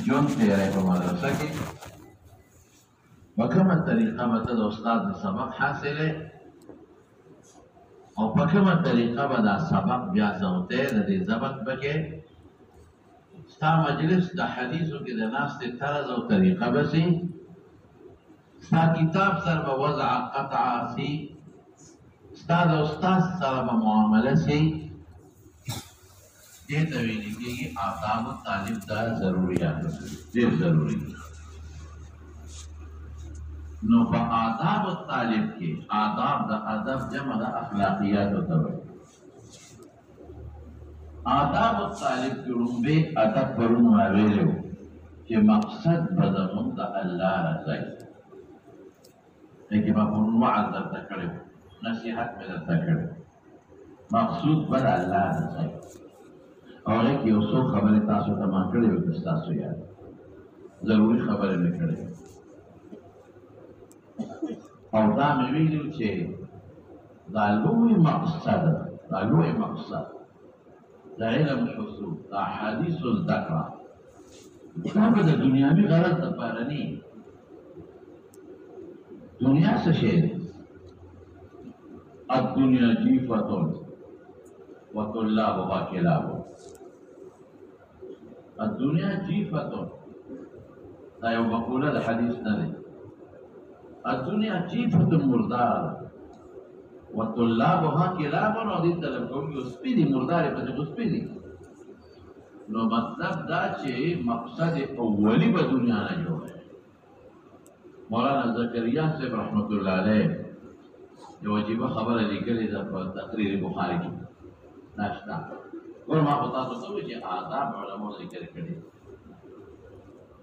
جون تیرے په مدرسه کې په کومه طریقه به ته د استاد د سبق حاصلې او په کومه طریقه به دا سبق بیا زوتی د دې ضبط پکې ستا مجلس د حدیثو کې د ناستې طرز او طریقه به سي ستا کتاب سره به وضع قطعه سي ستا د استاد سره به معامله سي دې ته ویل کېږي آداب طالب دا ضروریات ډېر ضروري دي نو په آداب طالب کې آداب د ادب جمع د اخلاقیاتو ته وایي آداب طالب کې لومبې ادب پرون راویلی و چې مقصد به زموږ د الله رضا وي لیکن ما پرون وعظ درته کړی و نصیحت مې درته کړی مقصود به د الله رضا وي او هغې کې یو څو خبرې تاسو ته ما کړې وې که ستاسو یاد ضروري خبرې مې کړې او دا مې ویلي و چې دا لوی مقصد دا لوی مقصد د علم حصول د احادیثو زده کړه دا به د دنیاوي غرض دپاره نه وي دنیا څه شی دی الدنیا جیفتن وطلابها کلاب الدنیا جیفتن دا یو مقوله د حدیث نه دی الدنیا جیفتن مردار وطلابها کلاب او دې طلب کوونکي سپي دي مردار یې پسې خو سپي دي نو مطلب دا چې مقصد اولی به دنیا نه جوړه مولانا زکریا صاحب رحمت الله علیه یو عجیبه خبره لیکلې ده په تقریر بخاري کې ناشته ور ما په تاسو ته وایي چې آداب علماء ذکر کړي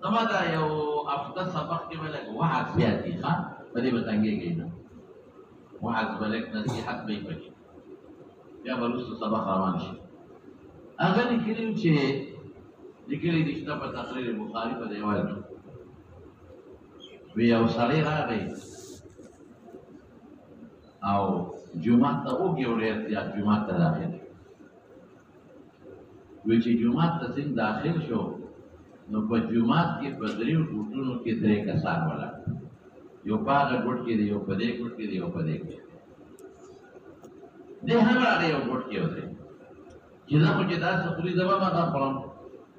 زما دا یو هفته سبق کې به لږ وعظ زیات دي ښه په دې به تنګېږئ نه وعظ به لږ نصیحت به یې پکې بیا به وروسته سبق روان شي هغه لیکلي و چې لیکلي دي شته په تقریر بخاري په دیوال کې وی یو سړی راغی او جومات ته وګي او ډېر زیات جومات ته داخل شو وی چې جومات ته څنګه داخل شو نو په جومات کې په دریو ګوټونو کې درې کسان ولاړ یو په هغه ګوټ کې دی یو په دې ګوټ کې دی یو په دې کې دی هم راغی یو ګوټ کې ودرېد چې زه خو چې داسې خوري زه به ماته خورم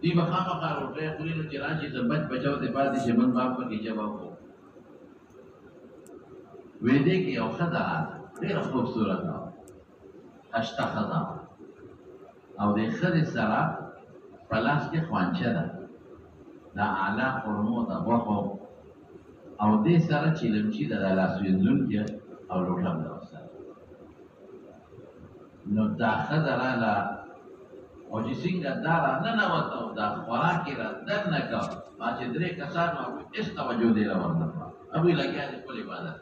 دوی به خامخا روټۍ خوري نو چې راشي د بچ بچو دې پاتې شي موږ به پکې جواب وکړو وی دې کې یو ښځه راغله ډېره خوبصورته وه هشته ښځه وه او د ښځې سره په لاس کې خوانچه ده د اعلی خرمو د غوښو او دې سره چیلمچي ده د لاس وینځونکې او لوټه هم ده ورسره نو دا ښځه راغله او چې څنګه دا راننوته او دا خوراک یې را دننه کړ ما چې درې کسان وو هغوی هېڅ توجه دې له ورنه کړه هغوی لګیا دي خپل عبادت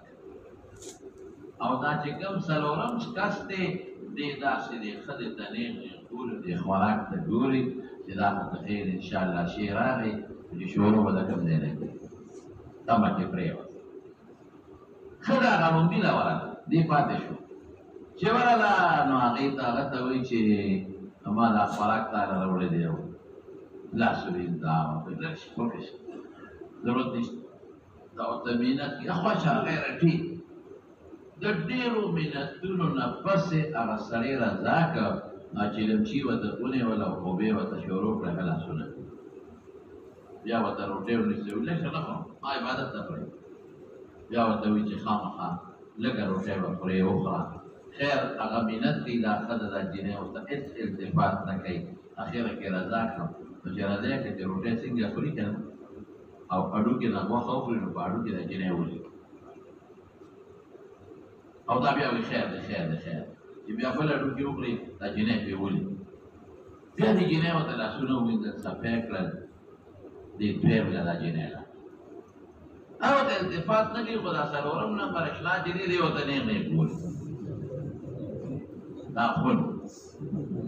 او دا چې کوم څلورم کس دی دې داسې دی ښځې ته نیغ ګوري دې خوراک ته ګوري چې دا خو ته خیر انشاءالله شی راغی چې شروع به د کوم ځای نه کړي تمه کې پرېوته ښه ده هغه لومبي له ورغله دې پاتې شو چې ورغله نو هغې ته هغه ته وایي چې ما دا خوراک تاله راوړی دی او لاس ووینځه لږ شي پوه شي ضرورت نشته دا ورته مینت کړي خوښه غیرتي د ډېرو منتونو نه پسې هغه سړی رضا کړ چیلمچي ورته ونیوله او خوبې ورته شروع کړه ښه لاسونه بیا ورته روټۍ ونیسئ لږ ښه نه خورم ما عبادت ته کړی بیا ورته وایي چې خامخا لږه روټۍ به خورې وخوره خیر هغه منت کوي دا ښځه دا جینۍ ورته هېڅ التفات نه کوي اخره کې رضا کړم نو چې رضا یې کړه چې روټۍ څنګه خوري که نه او هډوکې نه غوښه وخوري نو په هډوکې دا جینۍ ولي او دا بیا وایي خیر دی خیر دی خیر چې بیا بل هډوکې وکړي دا جینۍ پرې ولي بیا دې جینۍ ورته لاسونه ووینځل صفی کړل دې دویم له دا جینۍ له هغه ورته التفات نه کوي خو دا څلورم نمبر اشنا جینۍ دی ورته نیغ نیغ ګوري دا خون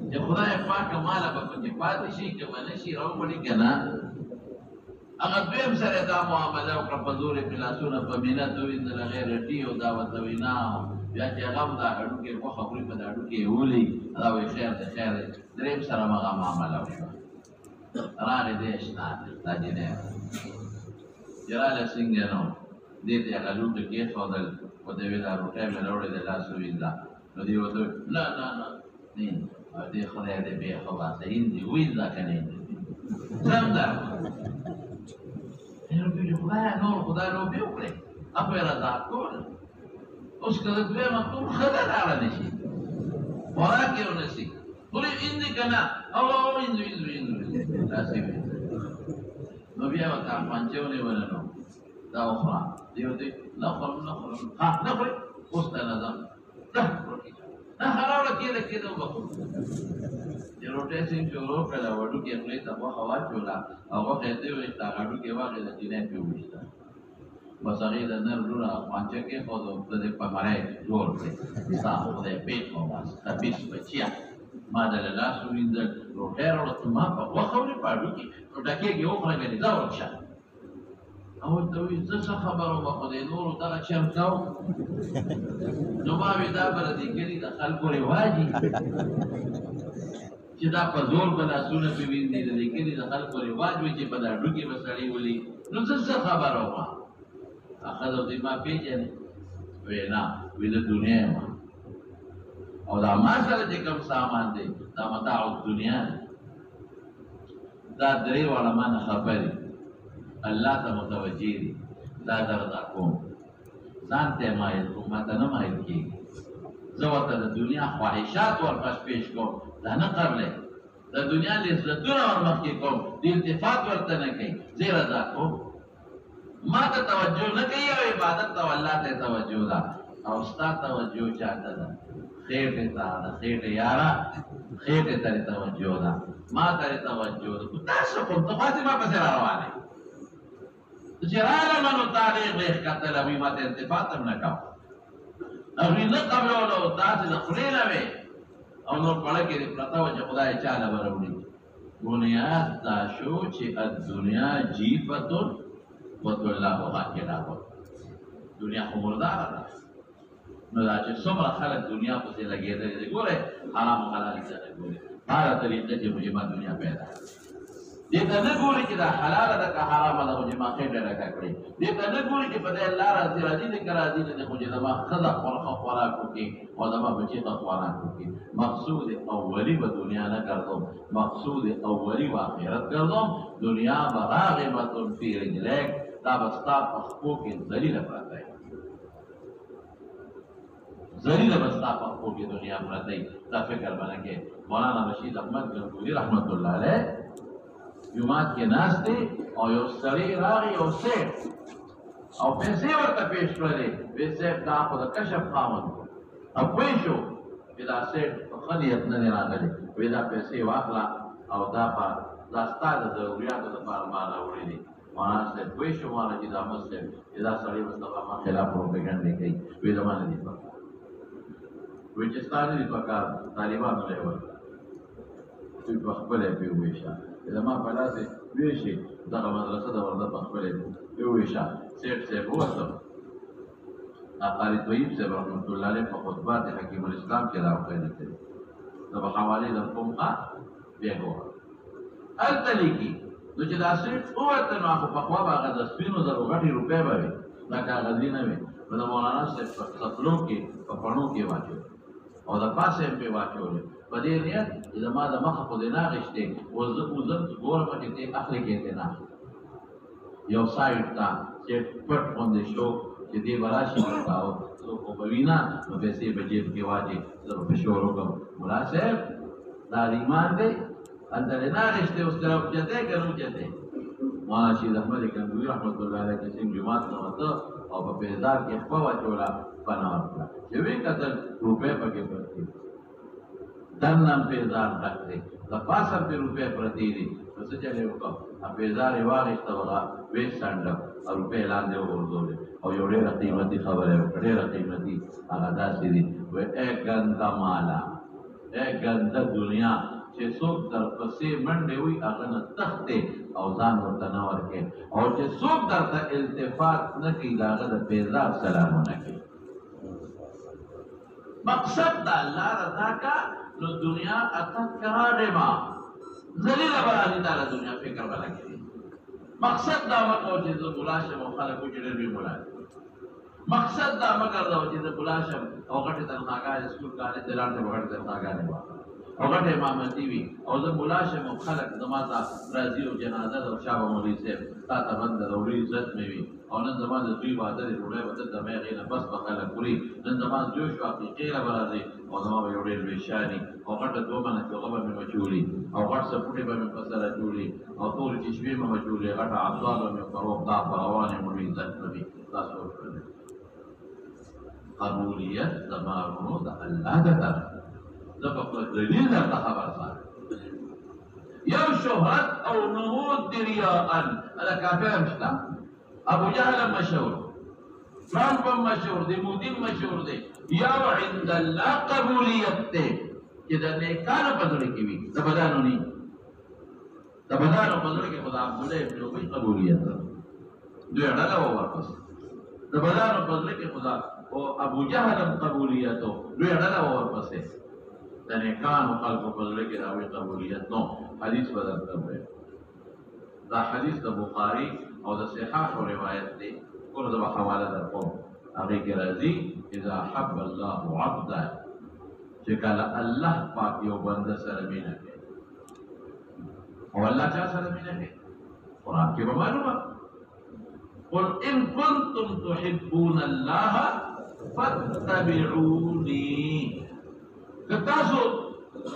چې خدای پاکه ماله به پکې پاتې شي که به نه شي راوبړي که نه هغه دویم سره دا معامله وکړه په زور یې پرې لاسونه په منت ووینځله غیرتي او دا ورته وایي نه بیا چې هغه هم دا هډوکې غوښه خوري په دا هډوکې یې ولي دا وایي خیر دی خیر دی درېیم سره هم هغه معامله وشوه راغې دی شته دا جنۍ جراله څنګه نو دې ته هغه لوټه کېښودل و دې ویل دا روټۍ مې راوړې د لاس ووینځه نو دې ورته ویل نه نه نه نه او دې خدای دې بې خباسه هندي وینځه که نه هندي سم ده خدای نور خدای لوبې وکړې هغه یې رضا کوله اوس که د دویمه ټول ښه ده لاړه نه شي خوراک یې ونه شي خورې هندي که نه او وینځو وینځو وینځو داسې وینځو نو بیا ورته افغانچه ونیوله نو دا وخوره دی ورته نه خورم نه خورم ها نه خورې اوس ته نه ځم نه راوړه کېده کېده وبخورو د روټۍ سیم چې ورو کړله وډوکې خولې ته غوښه واچوله او غوښه یې وویشته هغه ډوکې واخېده چینی پرې وویشته بس هغې د نر لوڼه افغانچه کېښودو د دې په مری جوړ کړې ستا خدای پېښ و بس خبیث بچیه ما د له لاس ووینځل روټۍ راوړه ته ما په غوښه وړې په هډوکې نو ډکېږي وخوره ګنې ځه ورشه او ورته وایي زه څه خبره ومه خو دې نورو دغه چل کوم نو ما وې دا به د دې کلي د خلکو رواج وي چې دا په زور به لاسونه پرې وینځي د دې کلي د خلکو رواج وي چې په دا هډوکې به سړی ولي نو زه څه خبره ومه ښځه ورته ما پېژنې ویې نه وي د دنیا یم او دا ما سره چې کوم سامان دی دا متاع الدنیا دی دا درې واړه ما نه خبر دي الله ته متوجه دي دا دردا کوم ځان ته مایل کوم ما ته نه مایل کېږي زه ورته د دنیا خواهشات ورپس پیش کوم دا نه قبلې د دنیا لذتونه ورمخکې کوم د التفات ورته نه کوي زه رضا کوم ما ته توجه نه کوي او عبادت ته الله ته توجه ده او ستا توجه چاته ده خېټې ته ده خېټې یاره خېټې ته توجه ده ما ته توجه ده تاسو کوم ته خاصې ما پسې را روانې چې راغلم نو تاریخ یې ښکتلی وي ما ته التفات هم نه کوه هغوی نه قبلولو داسې د خولې نه وې او نور پړه کې دې پرته وه چې خدای چاله به راوړي بنیاد دا شو چې الدنیا جیفتن وطلابها کلابه دنیا خو مرداره ده نو دا چې څومره خلک دنیا پسې لګېدلي دي ګورئ حرام او حلال ته نه ګوري هره طریقه چې مجمه دنیا پیدا دې ته نه ګوري چې دا حلاله ده که حرامه ده خو چې ما خېټه ډکه کړې دې ته نه ګوري چې په دې الله راضي راضي دی که راضي نه دی خو چې زما ښځه خوراک وکړي او زما بچي ته خوراک وکړي مقصود اولی به دنیا نه کردم مقصود اولی و آخرت کردم دنیا به راغبة فی رجلیک دا به ستا په پښو کې ذلیله پرته وي ذلیله به ستا په پښو کې دنیا پرته وي دا فکر به نه کوې مولانا رشید احمد ګنگولي رحمت الله علیه جومات کې ناست دی او یو سړی راغی یو سیټ او پیسې ورته پیش کړلې ویې صاحب دا خو د کشف خاوند او پوه شو چې دا سیټ په ښه نیت نه دی راغلی ویې دا پیسې واخله او دا ستا د ضروریاتو لپاره ما راوړي دي مولانا صاحب پوه شو مولانا جید احمد صاحب چې دا سړی مصطفی ما خلاف پروپیګنډې کوي ویې زما نه دي پکار ویې چې ستا نه دي پکار طالبانو له یې ورکړه دوی په خپله یې پرې وویشه زما په لاس یې ویشي دغه مدرسه د ورده په خپله یې وویشه سیټ صاحب ووتم قاري طیب صاحب رحمت الله علیه په خطبات حکیم الاسلام کې دا وقایده کړې د به حوالې در کوم بیا ګوره هلته لیکي نو چې دا سیټ ووته نو خو پخوا به هغه د سپینو زرو غټې روپۍ به وې دا کاغذي نه وې نو د مولانا صاحب په څپلو کې په پڼو کې واچول او د پاسه یې پرې واچولې په دې نیت چې زما د مخه خو دې نه اخېستې اوس زه ګورم چې ته اخلې کې ته نه یو سایډ ته چې پټ غوندې شو چې دې به راشي او څوک خو به وي نه نو پیسې به جیب کې واچې زه به فشور وکړم ملا صاحب دا د ایمان دی هلته دې نه اخېستې اوس ته راوچتې که نه اوچتې مولانا رشید احمد ګنگولي رحمت الله علیه چې سیم جومات ته وته او په پیزار کې خپه واچوله پناه ورکړه چې ویې کتل روپۍ پکې پرتې دننه پیزار ډک دی د پاسه پرې روپۍ پرتې دي نو څه چلې وکړم پیزار یې واخېسته هغه ویې څنډه او روپۍ لاندې وغورځولې او یو ډېره قیمتي خبره یې وکړه ډېره قیمتي هغه داسې دي وایي ای ګنده ماله ای ګنده دنیا چې څوک درپسې منډې وي هغه نه تښتې او ځان ورته نه ورکې او چې څوک درته التفات نه کوي د هغه د پیزار سلامونه کوي مقصد د الله رضا کا نو دنیا اتت کرانما ذلیل برانی تعالی دنیا فکر بنا کړي. مقصد دا مکو چې زه بولا شم او خلک وچې ډېر وي بولا. مقصد دا مګر دا چې زه بولا شم او غټې تنخواګانې سکول کالج دلان ته غټې تنخواګانې واخلم او غټې امامتي وي او زه بولا شم او خلک زما ته راځي او جنازه ده او شاه به مولوي صاحب تا ته بند ده وړي عزت مې وي او نن زما د دوی واده دی ډوډۍ به دلته مې هغې نه بس به خلک خوري. نن زما جوش و حقیقي را به راځي او زما به یو ډېر لوی شاني او غټه دومنه چوغه به مې مچولي او غټ سپوټې به مې په سره جوړي او تورې چشمې به مې جوړي غټه ابزار به مې فروغ دا په روانې مولوي عزت به وي. تاسو وکړئ قبولیت زمانو د الله د طرف زه په خپل دلیل درته خبر ساتم. یو شهرت او نمود دی ریاءن دا کافر هم شته. ابو جهل هم مشهور، ټرمپ هم مشهور دی، مودي هم مشهور دی. یو عند الله قبولیت دی چې د نیکانو په زړه کې وي، د بدانو نه. د بدانو په زړه کې خو د عبدالله ابن ابي قبولیت ده، دوی ډله وه ورپسې. د بدانو په زړه کې خو د ابو جهل هم قبولیت و، دوی ډله وه ورپسې. د نیکانو خلکو په زړه کې د هغوی قبولیت نو. حدیث به درته ووایم. دا حدیث د بخاري او د صحاحو روایت دی. ټول زه به حواله درکوم. هغې کې راځي اذا حب الله عبدا، چې کله الله پاک یو بنده سره مینه کوي. او الله چا سره مینه کوي؟ قرآن کې به معلومه. قل ان كنتم تحبون الله فاتبعوني. که تاسو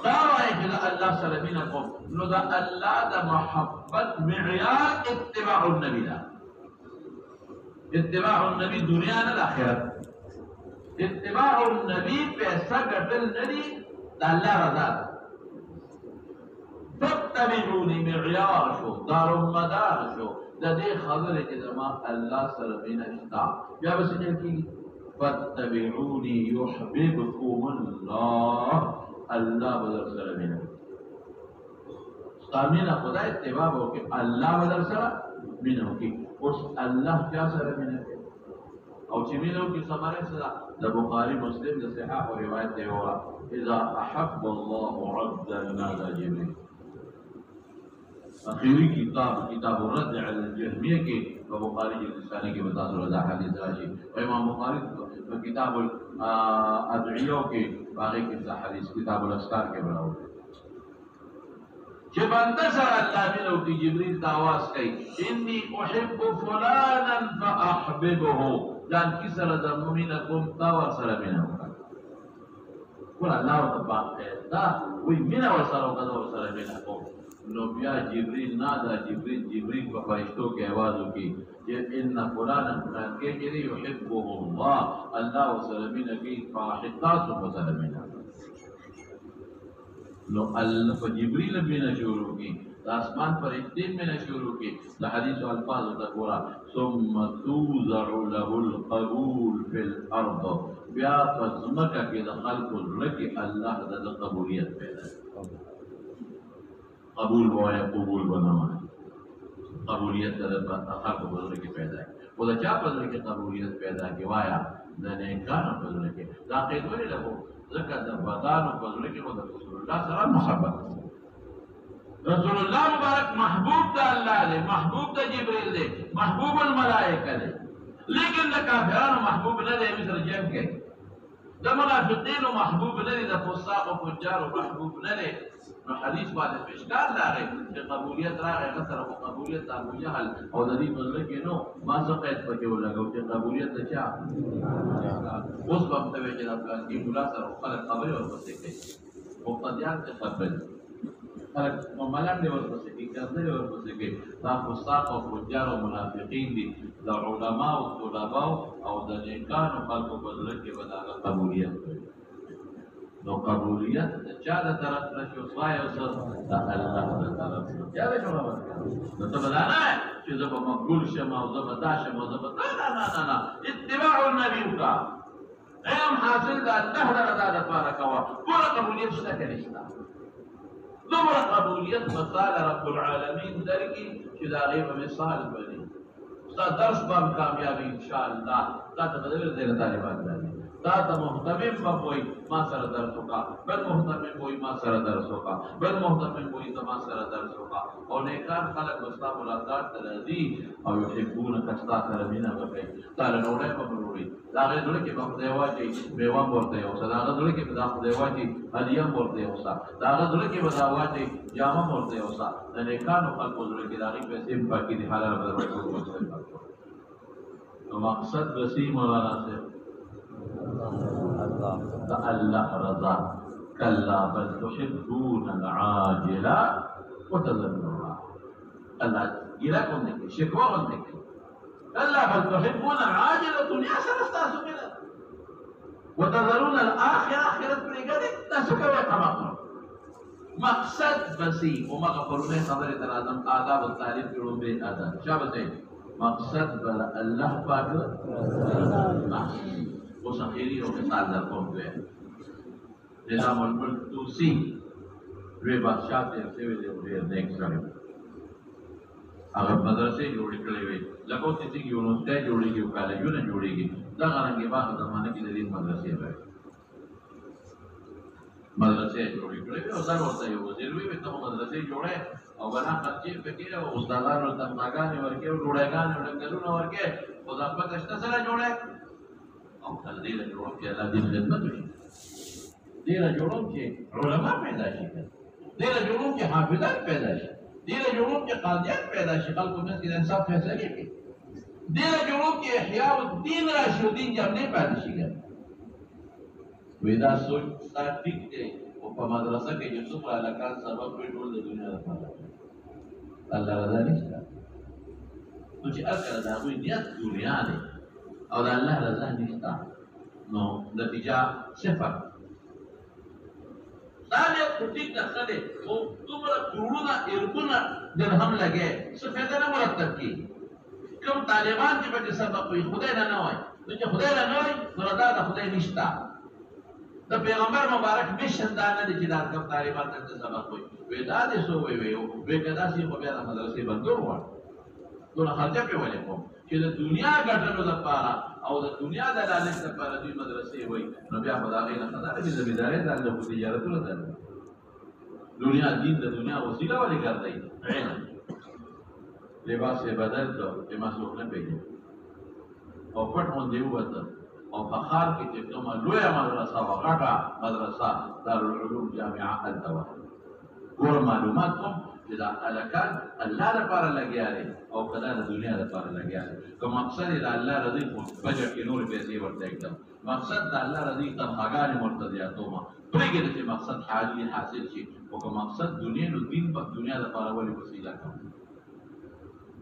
دا وایئ چې د الله سره مینه کوم، نو د الله د محبت معیار اتباع النبي ده. اتباع النبي دنیا نه د آخرت. اتباع النبي پیسه ګټل نه دي، د الله رضا ده. فاتبعوني معیار شو، دارالمدار شو د دې خبرې چې زما الله سره مینه شته. بیا به څه کېږي؟ فاتبعوني يحببكم الله، الله بدر سره مینه ستا مینه خدای اتباع وکړي، الله بدر سره مینه وکړي. اوس الله چا سره مینه کوي او چې مینه وکړي ثمره څه ده؟ د بخاري مسلم د صحاح او روایت دی وه اذا احب الله عبدا نادى جبريل. اخیری کتاب الرد علی الجهمیه کې په بخاري جلد ثاني کې به تاسو دا حدیث راشي. او امام بخاري په کتاب الادعیه کې هغې کې دا حدیث کتاب الاذکار کې به راوړي چې بنده سره الله مینه وکړي. جبریل ته آواز کوي اني احب فلانا فاحببه، ځان کې سره د مینه کوم تا ورسره مینه وکړه. ګوره الله ورته پاک دا وایي مینه ورسره وکړه، زه ورسره مینه کوم. نو بیا جبریل نادا جبریل په فرشتو کې آواز وکړي چې ان فلانا فلان کې چې دی یحبه الله، الله ورسره مینه کوي، تاسو ورسره مینه. نو الله په جبریل مینه شروع کړي، د اسمان فرشتې مینه شروع کړي. د حدیثو الفاظو ته ګوره ثم توزع له القبول فی الارض، بیا په ځمکه کې د خلکو زړه کې الله د قبولیت پیدا کوي. قبول بوایا قبول بنامه قبولیت د خلکو په زړه کې پیدا کړي. خو د چا په زړه کې قبولیت پیدا کړي؟ وایا د نیکانو په زړه کې. دا قید ولې لګو؟ ځکه د بدانو په زړه کې خو د رسول الله سره محبت. رسول الله مبارک محبوب د الله دی، محبوب د جبریل دی، محبوب الملائکه دی. لیکن د کافرانو محبوب نه دی. مصر جنګ کوي. د منافقینو محبوب نه دی، د فساقو فجارو محبوب نه دی. نو حدیث باندې اشکال راغی چې قبولیت راغی، هغه سره خو قبولیت د ابو جهل او د دې په زړه کې نو. ما څه قید پکې ولګو چې قبولیت د چا؟ اوس به ورته وایي چې د فلانکي ملا سره خلک خبرې ورپسې کوي، مقتدیان ته خبرې خلک ملنډې ورپسې کوي، کنځلې ورپسې کوي. دا فساق او فجار او منافقین دي. د علماو طلباو او د نیکانو خلکو په زړه کې به د هغه قبولیت کوي. نو قبولیت د چا د طرف نه شو؟ وایو څه؟ د الله د طرف نه. یا به شو خبره نو ته به دا نه چې زه به مقبول شم او زه به دا شم او زه به نه. اتباع النبي وکړه، علم حاصل د الله د رضا دپاره کوه. ګوره قبولیت شته که نشته؟ دومره قبولیت مثال رب العالمین درکړي چې د هغې به مثال بني. ستا درس به هم کامیابي انشاءالله. تا ته به د طالبان راځي تا محتمم بوئی ما سر درس ہوگا، بل محتمم بوئی ما سر درس ہوگا، بل محتمم بوئی ما سر درس ہوگا. اور نیکان خلق بستا ملاقات ترازی او یحبون کستا ترمینا بکی تالا نوڑے بمروڑی داغے دلکی بخدیواتی بیوان بورتے ہوسا، داغے دلکی بخدیواتی حدیم بورتے ہوسا، داغے دلکی بخدیواتی جامع بورتے ہوسا. نیکان خلق دلکی داغی پیسیم پاکی دی حالا رب رسول بستے پاکو. تو مقصد بسی مولانا سے اللہ رضا کلا بل تحبون العاجلہ وتذرون اللہ گیلا کون دیکھے شکوہ کون دیکھے کلا بل تحبون العاجلہ دنیا سے رستا سکتا وتذرون الآخرة آخرت پر گئے نسکوے قمقر مقصد بسی وما غفرون صدر تنازم آداب التعلیم کرون بے آداب شابتے مقصد بل اللہ پاک وہ سخیری ہو کے سال در قوم دوئے نظام الملک توسی دوئے بادشاہ تیر سوئے دے دیر نیک سڑے اگر مدرسے جوڑی کڑے ہوئے لگو تیسی کی یونسٹے جوڑی گی کالجوں نے جوڑی گی دا غرنگی باق زمانے کی دلیل مدرسے ہوئے مدرسے جوڑی کڑے ہوئے ازار ہوتا ہے وزیر ہوئے تو مدرسے جوڑے اور بنا خرچی فکر ہے استادان اور تنماغان ورکے اور جوڑےگان اور ڈنگلون ورکے خدا پاک اشتا سرہ جوڑے او کل دیر جوڑوں کی اللہ دین خدمت ہوئی دیر جوڑوں کی علماء پیدا شکل دیر جوڑوں کی حافظات پیدا شکل دیر جوڑوں کی قاضیات پیدا شکل کو میں اس کی انصاف فیصلے کی دیر جوڑوں کی احیاء الدین راشد الدین جب نہیں پیدا شکل ویدہ سوچ ساتھ ٹھیک دے وہ پا مدرسہ کے یوسف علاقان سبب کوئی ڈول دے دنیا رفا اللہ رضا نہیں شکل تجھے اکر دا کوئی نیت دنیا دے اور اللہ رضا نشتا نو نتیجہ صفر سالیت کٹیک نخلے وہ تمہارا کروڑونا ارکونا درہم لگے سفیدہ نہ مرتب کی کم طالبان کی بچے سبب کوئی خدای نہ نوائی تجھے خدای نہ نوائی نردا دا خدای نشتا دا پیغمبر مبارک مشن دانا دی جدار کم طالبان تک سبب کوئی ویدہ دی سو وی کدا سی خوبیانا مدرسی بندور ہوئی تو خرچہ پہ والے کو کہ دنیا گٹنو دا پارا او دا دنیا دا لالچ دا پارا دوی مدرسے ہوئی نو بیا خدا غیر خدا بھی زمیدارے دا جو تجارت اللہ دا دنیا دین دا دنیا وسیلہ والی کر دی علم لباس سے بدل تو اما سوک نہ پیجے او پٹ ہون دیو بتا او بخار کی تکتوما لویا مدرسہ وقاٹا مدرسہ دار العلوم جامعہ الدوا گور معلومات کم جدا الکان اللہ دا پارا لگیا رہے او خدا دا دنیا دا پارا لگیا رہے کہ مقصد دا اللہ رضی بجٹ کے نور پیسے ورطا ایکدم مقصد دا اللہ رضی تنخاگان مرتضیاتو ما پریگے دا مقصد حالی حاصل چی او کہ مقصد دنیا نو دین پاک دنیا دا پارا والی وسیلہ کم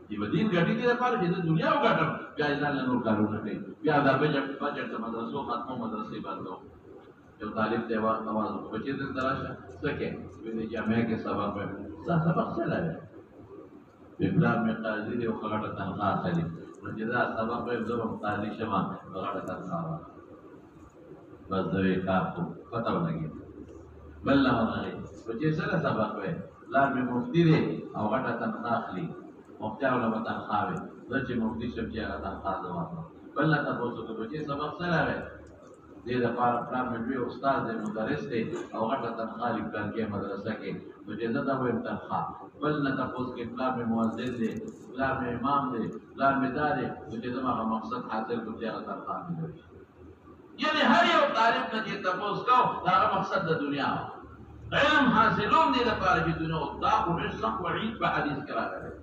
یہ دین گھٹی دی دا پارا جدا دنیا ہو گھٹم بیا ازال نور کارو نکے بیا دا بجٹ دا مدرسو ختمو مدرسی بندو جو طالب دیوان نواز بچے دن دراشا سکے ویدی جامعہ کے سبب میں سبق سے لگے ابلاد میں قاضی دے وخلقت تنخواہ خلی رجدہ سبب میں ضرور قاضی شما وخلقت تنخواہ بس دوے کار کو فتح لگی بلنا ونغی بچے سر سبق میں لار میں مفتی دے وخلقت تنخواہ خلی مفتیہ علماء تنخواہ وے درچے مفتی شبچے اگر تنخواہ دوارا بلنا تنخواہ تو بچے سبق سے لگے دے دا پلان میں دوی استاد دے مدرس دے او غٹا تنخواہ لکھان کے مدرسہ کے تو جیزا ہوئے تنخواہ بل نہ تپوس کے پلان میں معزز دے پلان میں امام دے پلان میں دارے تو جیزا کا مقصد حاصل کو جیغا تنخواہ میں دوی یعنی ہر یو طالب نہ جی تپوس کو داغا مقصد دا دنیا علم حاصلون دے دا پارا جی دنیا دا قرش سخ وعید با حدیث کرا کرے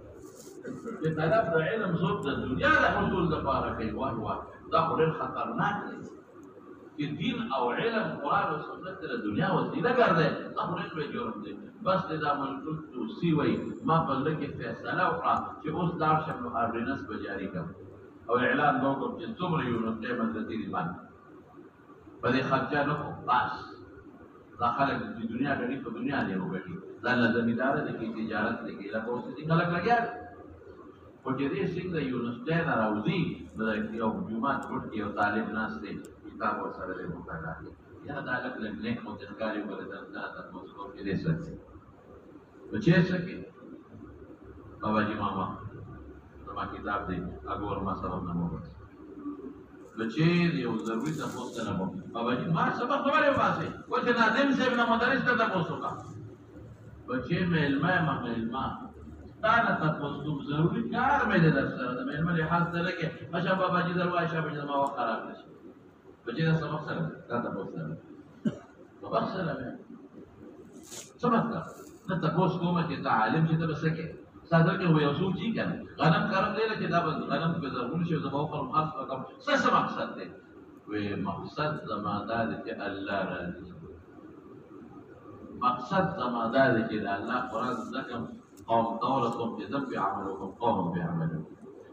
کہ طلب دا علم صوب دا دنیا دا حصول دا پارا کئی واہ واہ دا قرش خطرناک لے کہ دین او علم قرآن و سنت تیرا دنیا وسیلہ کر دے تخریج میں جرم دے بس نظام الملک توسی وی ما پلے کے فیصلہ اقرا کہ اس دار شمل آرڈیننس بجاری کر او اعلان دو کم چن سمر یونس کے مدرسی ریمان بدے خرچہ نکو باس دا خلق دی دنیا گڑی تو دنیا لے ہو گئی لانا زمیدار دیکھی تجارت دیکھی لکو اسی دی خلق لگیا وجہ دے سنگ دا یونس دے نراوزی بدے او جمعات کٹ کی او طالب ناس دے کتاب اور سر لے مطالعہ ہے یا عدالت لگنے کو تنکاری کو تنکار تک مسکو کے دے سکتے تو چیز سکے بابا جی ماما نما کتاب دے اگو اور ما سبب نمو بس بچې یو ضروري تپوس ته نه مو بابا جي ما سبق خبرې وباسئ وچې ناظم صاحب نه مدرس ته تپوس وکړه بچې مېلمه یم مېلمه ستا نه تپوس کوم ضروري کار مې دی در سره د مېلمه لحاظ ته نه کې اچھا بابا جي در وایه شابه زما وخت خراب نه شي بچې دا سبق سره دا تپوس سره سبق سره مې څه مطلب نه تپوس کومه چې ته عالم چې ته به څه کوې ساده کې هو یو څوک چې کنه غنم کرم دی چې دا به غنم په زرغون شي زما خپل خاص وکم څه مقصد دی وی مقصد زما دا دی چې الله راضي مقصد زما دا دی چې الله قرآن ذکر قوم دولتهم بذنب عملكم قوم بعملكم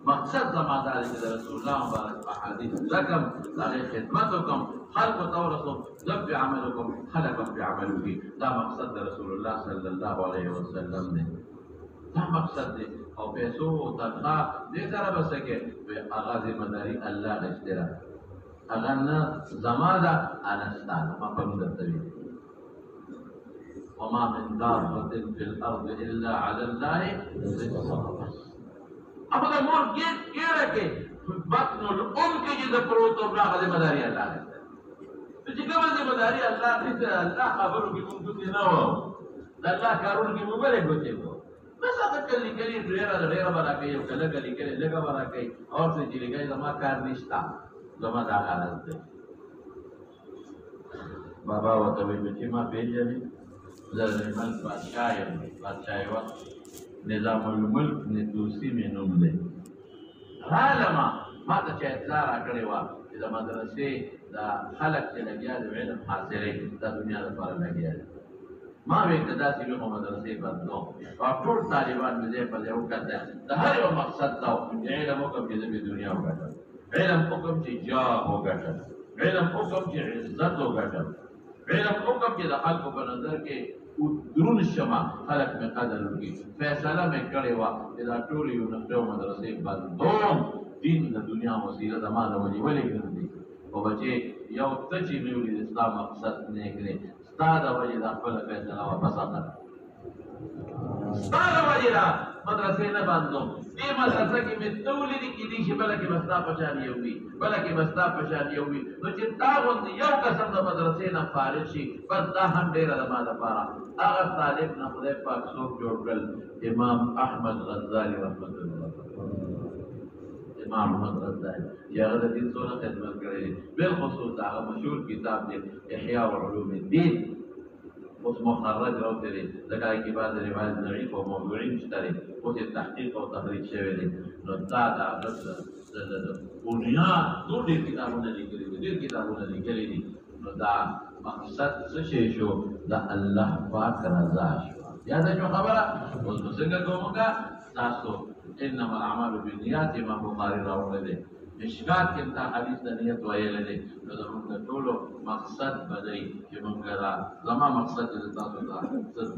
مقصد زما دا دی چې رسول الله مبارک احادیث ذکر علی خدمتکم خلق دولتهم ذنب عملكم خلقا بعمله دا مقصد رسول الله صلی الله علیه وسلم دی دا مقصد دی او پیسو او تنخواه دې سره به څه کې وایي هغه ذمهداري الله غوښتې ده هغه نه زما ده انا ستا ده ما پرون درته ویلي وما من دابة في الأرض إلا على الله رزقها اما د مور ګېډه کې بطن الام کې چې د پروت او هغه ذمهداري الله غوښتې ده چې کومه ذمهداري الله غوښتې الله خبرو کې مونږ نه وو د الله کارونو کې مونږ ولې ګوتې وو بس هغه کلی کلی ډېره به راکوي او کله کلی کلی لږه به راکوي او څه چې لږه زما کار نشته زما دا حالت دی بابا ورته وایي چې ما پېژنې زه د ملک بادشاه یم بادشاه یې وخت نظام الملک طوسي مې نوم دی رالم ما ته چې اطلاع راکړې وه چې د مدرسې دا خلک چې لګیا دي علم حاصلوي دا دنیا لپاره لګیا دي ما وی که داسې وي خو مدرسې بدلوم او ټول طالبان مې ځای پر ځای وکتل د هر یو مقصد دا و چې علم وکړم چې زه مې دنیا وګټم علم وکړم چې جاه وګټم علم وکړم چې عزت وګټم علم وکړم چې د خلکو په نظر کې دروند شمه خلک مې قدر وکړي فیصله مې کړې وه چې دا ټول یونیفرم مدرسې بدلوم دین د دنیا وسیله زما د وجې ولې ګرځي او بچې یو ته چې مې ولید ستا مقصد نیک دی ستا د وجې دا خپله فیصله واپس اخله ستا د وجې دا مدرسې نه بندوم دې مدرسه کې مې ته ولیدې کېدای شي بله کې به ستا په شان یو وي بله کې به ستا په شان یو وي نو چې تا غوندې یو قسم د مدرسې نه فارغ شي بس دا هم ډېره زما دپاره هغه طالب نه خدای پاک څوک جوړ کړل امام احمد غزالي رحمت الله امام محمد غزالي چې هغه د دین څونه خدمت کړی دی بالخصوص هغه مشهور کتاب دی احیاء علوم الدین اوس مخرج راوتی دی ځکه کې بعض روایت ضعیف او موضوعي شته دی اوس یې تحقیق او تخریج شوی دی نو دا د بنیاد ټول ډېر کتابونه لیکلي دي ډېر کتابونه لیکلي دي نو دا مقصد څه شی شو د الله پاک رضا شو یاده شو خبره اوس نو څنګه کومه تاسو انما الاعمال بالنیات ما بخاري راوړی دی مشکات کې دا حدیث د نیت ویل دي نو زموږ د ټولو مقصد بدای چې موږ دا زما مقصد چې تاسو دا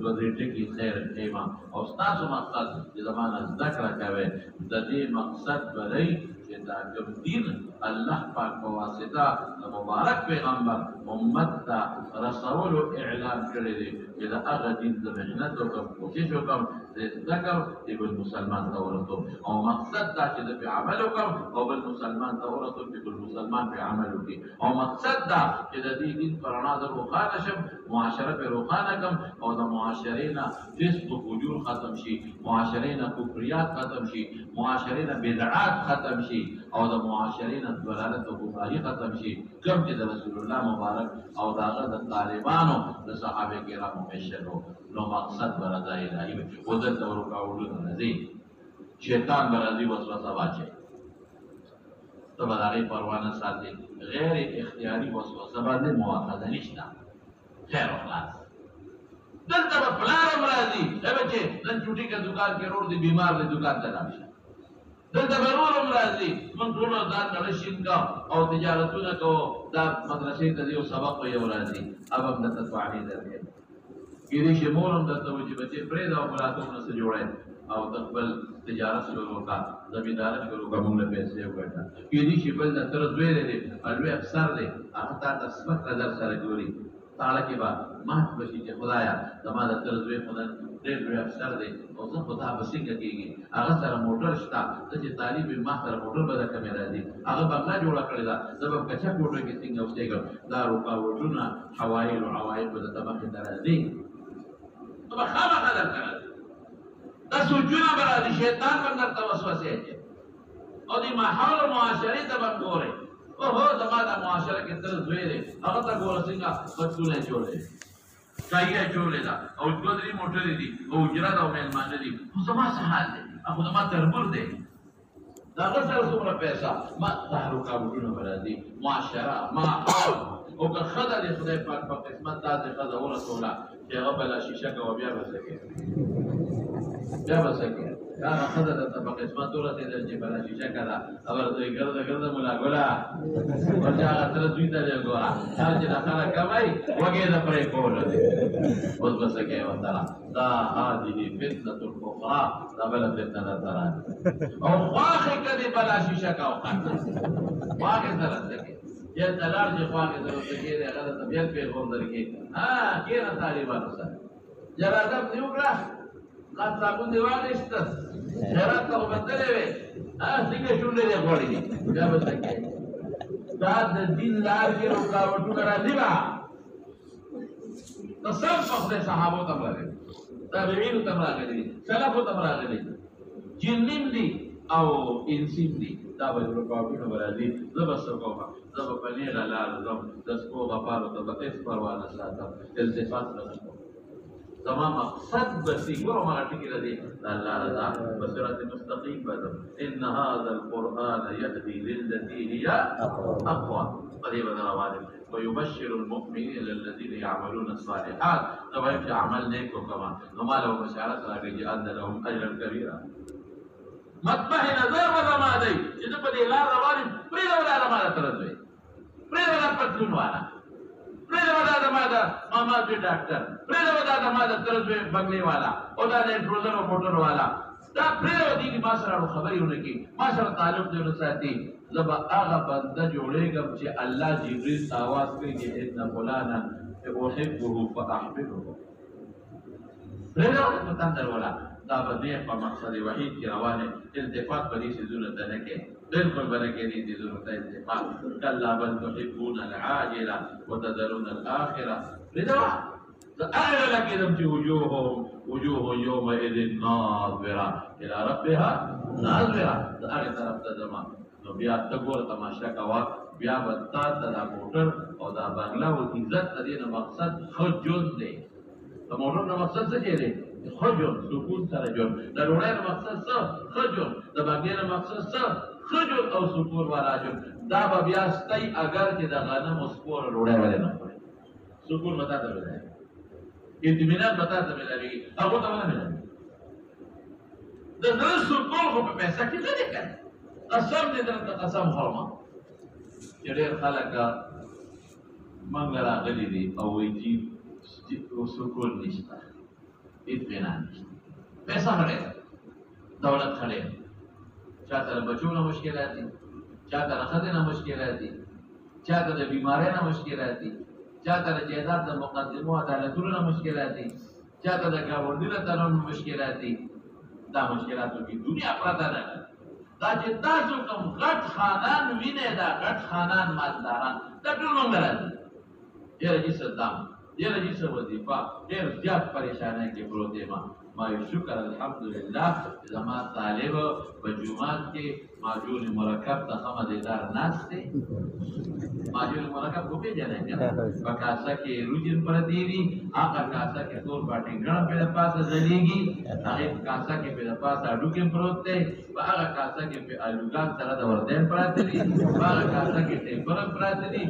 د دې ټکی خیر ایمان او تاسو مقصد چې زمانه ذکر کوي د دې مقصد بدای چې دا کوم دین الله پاک په واسطه د مبارک پیغمبر امت ته رسول اعلان کړی دی چې دا هغه دین د مهنت او کوشش وکم ذکر دی بل مسلمان ته ورته او مقصد دا چې د عمل وکم او بل مسلمان ته ورته بل مسلمان په عمل وکي او مقصد دا چې د دې دین پر رڼا د روښانه شم معاشره په روښانه کم او د معاشرې نه فسق او فجور ختم شي معاشرې نه کفریات ختم شي معاشرې نه بدعات ختم شي او د معاشرې نه ضلالت او کفري ختم شي کوم چې د رسول الله مبارک او داغه د طالبانو د صحابه کرامو مشرو نو مقصد بردا الهي او د ورکاوړو نه دي شیطان برادي وسوسه واچي ته باندې پروانه ساتي غیر اختیاري وسوسه باندې مؤاخذه نشته خیر او خلاص دلته په پلان راځي چې نن چوټي کا دکان کې روړ دي بیمار دی دکان ته راځي دلته برور راځي من ټول ځان نشین کا او تجارتونه کو دا مدرسې ته یو سبق یو راځي اب هم د تطوعی درکې کېدې چې مورم درته وي چې بچې پرې دا اولادونه سره جوړای او خپل تجارت شروع کا زمیندار شروع کا موږ له پیسې وګټه کېدې چې بل د تر دوی دی الوی افسر دی هغه تا د سپک نظر سره ګوري تعالی کې با مات بشي چې خدایا زما د تر زوی خدای ډېر لوی افسر دی او زه خدا به څنګه کېږي هغه سره موټر شته زه چې طالب یم ما سره موټر به درکمې راځي هغه بنګله جوړه کړې ده زه به په کچه کوټه کې څنګه اوسېږم دا رکاوټونه حوایل او عواید به درته مخې ته راځي نو به خامخا درته راځي دا سوچونه به راځي شیطان به درته وسوسې اچوي او د ماحول او معاشرې ته به ګورئ اوهو زما دا معاشره کې تر زوی دی هغه ته ګوره څنګه بچونه جوړې کایه جوړې ده او دوه درې موټرې دي او اجرت او مېلمانه دي خو زما څه حال دی خو زما تربور دی د هغه سره څومره پیسه ما دا رکاوټونه به راځي معاشره ماحول او که ښځه د خدای پاک په قسمت داسې ښځه ورسوله چې هغه بله شیشه کوه بیا به څه کوي بیا به څه کوي هغه ښځه درته په قسمت ورسېدل چې بله شیشه که ده خبره دوی ګرده ګرده ملا ګله ورته هغه سره دوی ته دی ګوره هر چې د خلک کموي وږې د پرې کولو دی اوس به څه کوې ورسره دا هذه فتنة الأخرى دا بله فتنه درته راځي او خواښې که دې بله شیشه که او خنده خواښې سره څه کوې یا ته لاړ چې خواښې سره څه کوې دی هغه درته بیا پېغور درکړي کښېنه طالبانو سره جنازه دې وکړه خاص صابون دې واخېسته خیرات ته خو بدلې وې څنګه شونډې دې غوړې دي بیا به څه کوې دا د دین لار کې رکاوټونه راځي به د سم په خدای صحابو ته هم راغلي تابعینو ته هم راغلي دي سلفو ته هم راغلي دي جنین دي او انسیم دي دا به رکاوټونه به راځي زه به څه کوم زه به په نیغه لار ځم د سپو غپارو ته به هېڅ پروا نه ساتم التفات به نه کوم زما مقصد بسی ګورو هغه ټکي راځي د الله رضا په صراط مستقیم بدم ان هذا القرآن يهدي للتي هي اقوى قد بدل روانه ويبشر المؤمنين الذين يعملون الصالحات طبعا في عمل نیک وکما نو مال او بشارت راغلي ان لهم اجرا كبيرا مطمح نظر وزما دی چې په دې لار روانه پرې ولا روانه ترځي پرې ولا پتلون والا پرې ولا زما دا ماما دې ډاکټر پرې ولا زما دا ترځي بنگلې والا او دا نه ټروزر او موټر والا دا پرې ودی ما سره خبرونه کی ما سره تعلق دې ساتي زبا هغه بنده جوړېږم چې الله جبريل آواز کوي چې ان فلانا احبه فاحببه پرې ولا تندر ولا دا به په مقصد وحید کې روانه التفات په دې سيزونه ته نه کې بالکل بل کې دې سيزونه ته التفات کلا بل تحبون العاجله وتذرون الاخره لذا اغلى لكم في وجوه يومئذ ناظره الى ربها ناظره هغه طرف ته زما نو بیا ته ګوره تماشا کوا بیا به تا ته دا موټر او دا بنگله او عزت د دې مقصد خو جون دی د موټر نه مقصد څه دی خجل سکون سره جون د ډوړې مقصد څه خجل د باندې مقصد څه خجل او سکون والا جون دا بیا ستای اگر چې د غنم او سپور ډوړې ولې نه پړي سکون متا ته ولې اطمینان متا ته ولې هغه ته ولې نه د زړه سکون خو په پیسې کې نه دی کړی قسم دې درته قسم خورما چې ډېر خلک منګ راغلي دي او وایي چې سکون نشته اطمینان نشته پیسہ خړې دولت خړې چاته بچو نه مشکلات دي چاته خدای نه مشکلات دي چاته د بیماری نه مشکلات دي چاته د جهاد د مقدمو عدالتونو نه مشکلات دي چاته د گاونډي له مشکلات دي دا مشکلاتو کې دنیا پراته ده دا چې تاسو کوم غټ خانان وینئ دا غټ خانان مالداران دا ټول موږ راځي ډېر چې صدام ډېر چې وظیفه ډېر زیات پریشانه کې پروت یم ما شکر الحمدلله زما طالب په جمعات کې ماجون مرکب ته خمددار ناس دی ماجون مرکب کو پیژنې کنه په کاسه کې روجن پر دی وی هغه کاسه کې تور باټي ګڼ په پاسه ځلېږي هغه کاسه کې په پاسه اډو کې پروت دی هغه کاسه کې په الوګان سره د وردن پراته دي هغه کاسه کې ټیمبر پراته دي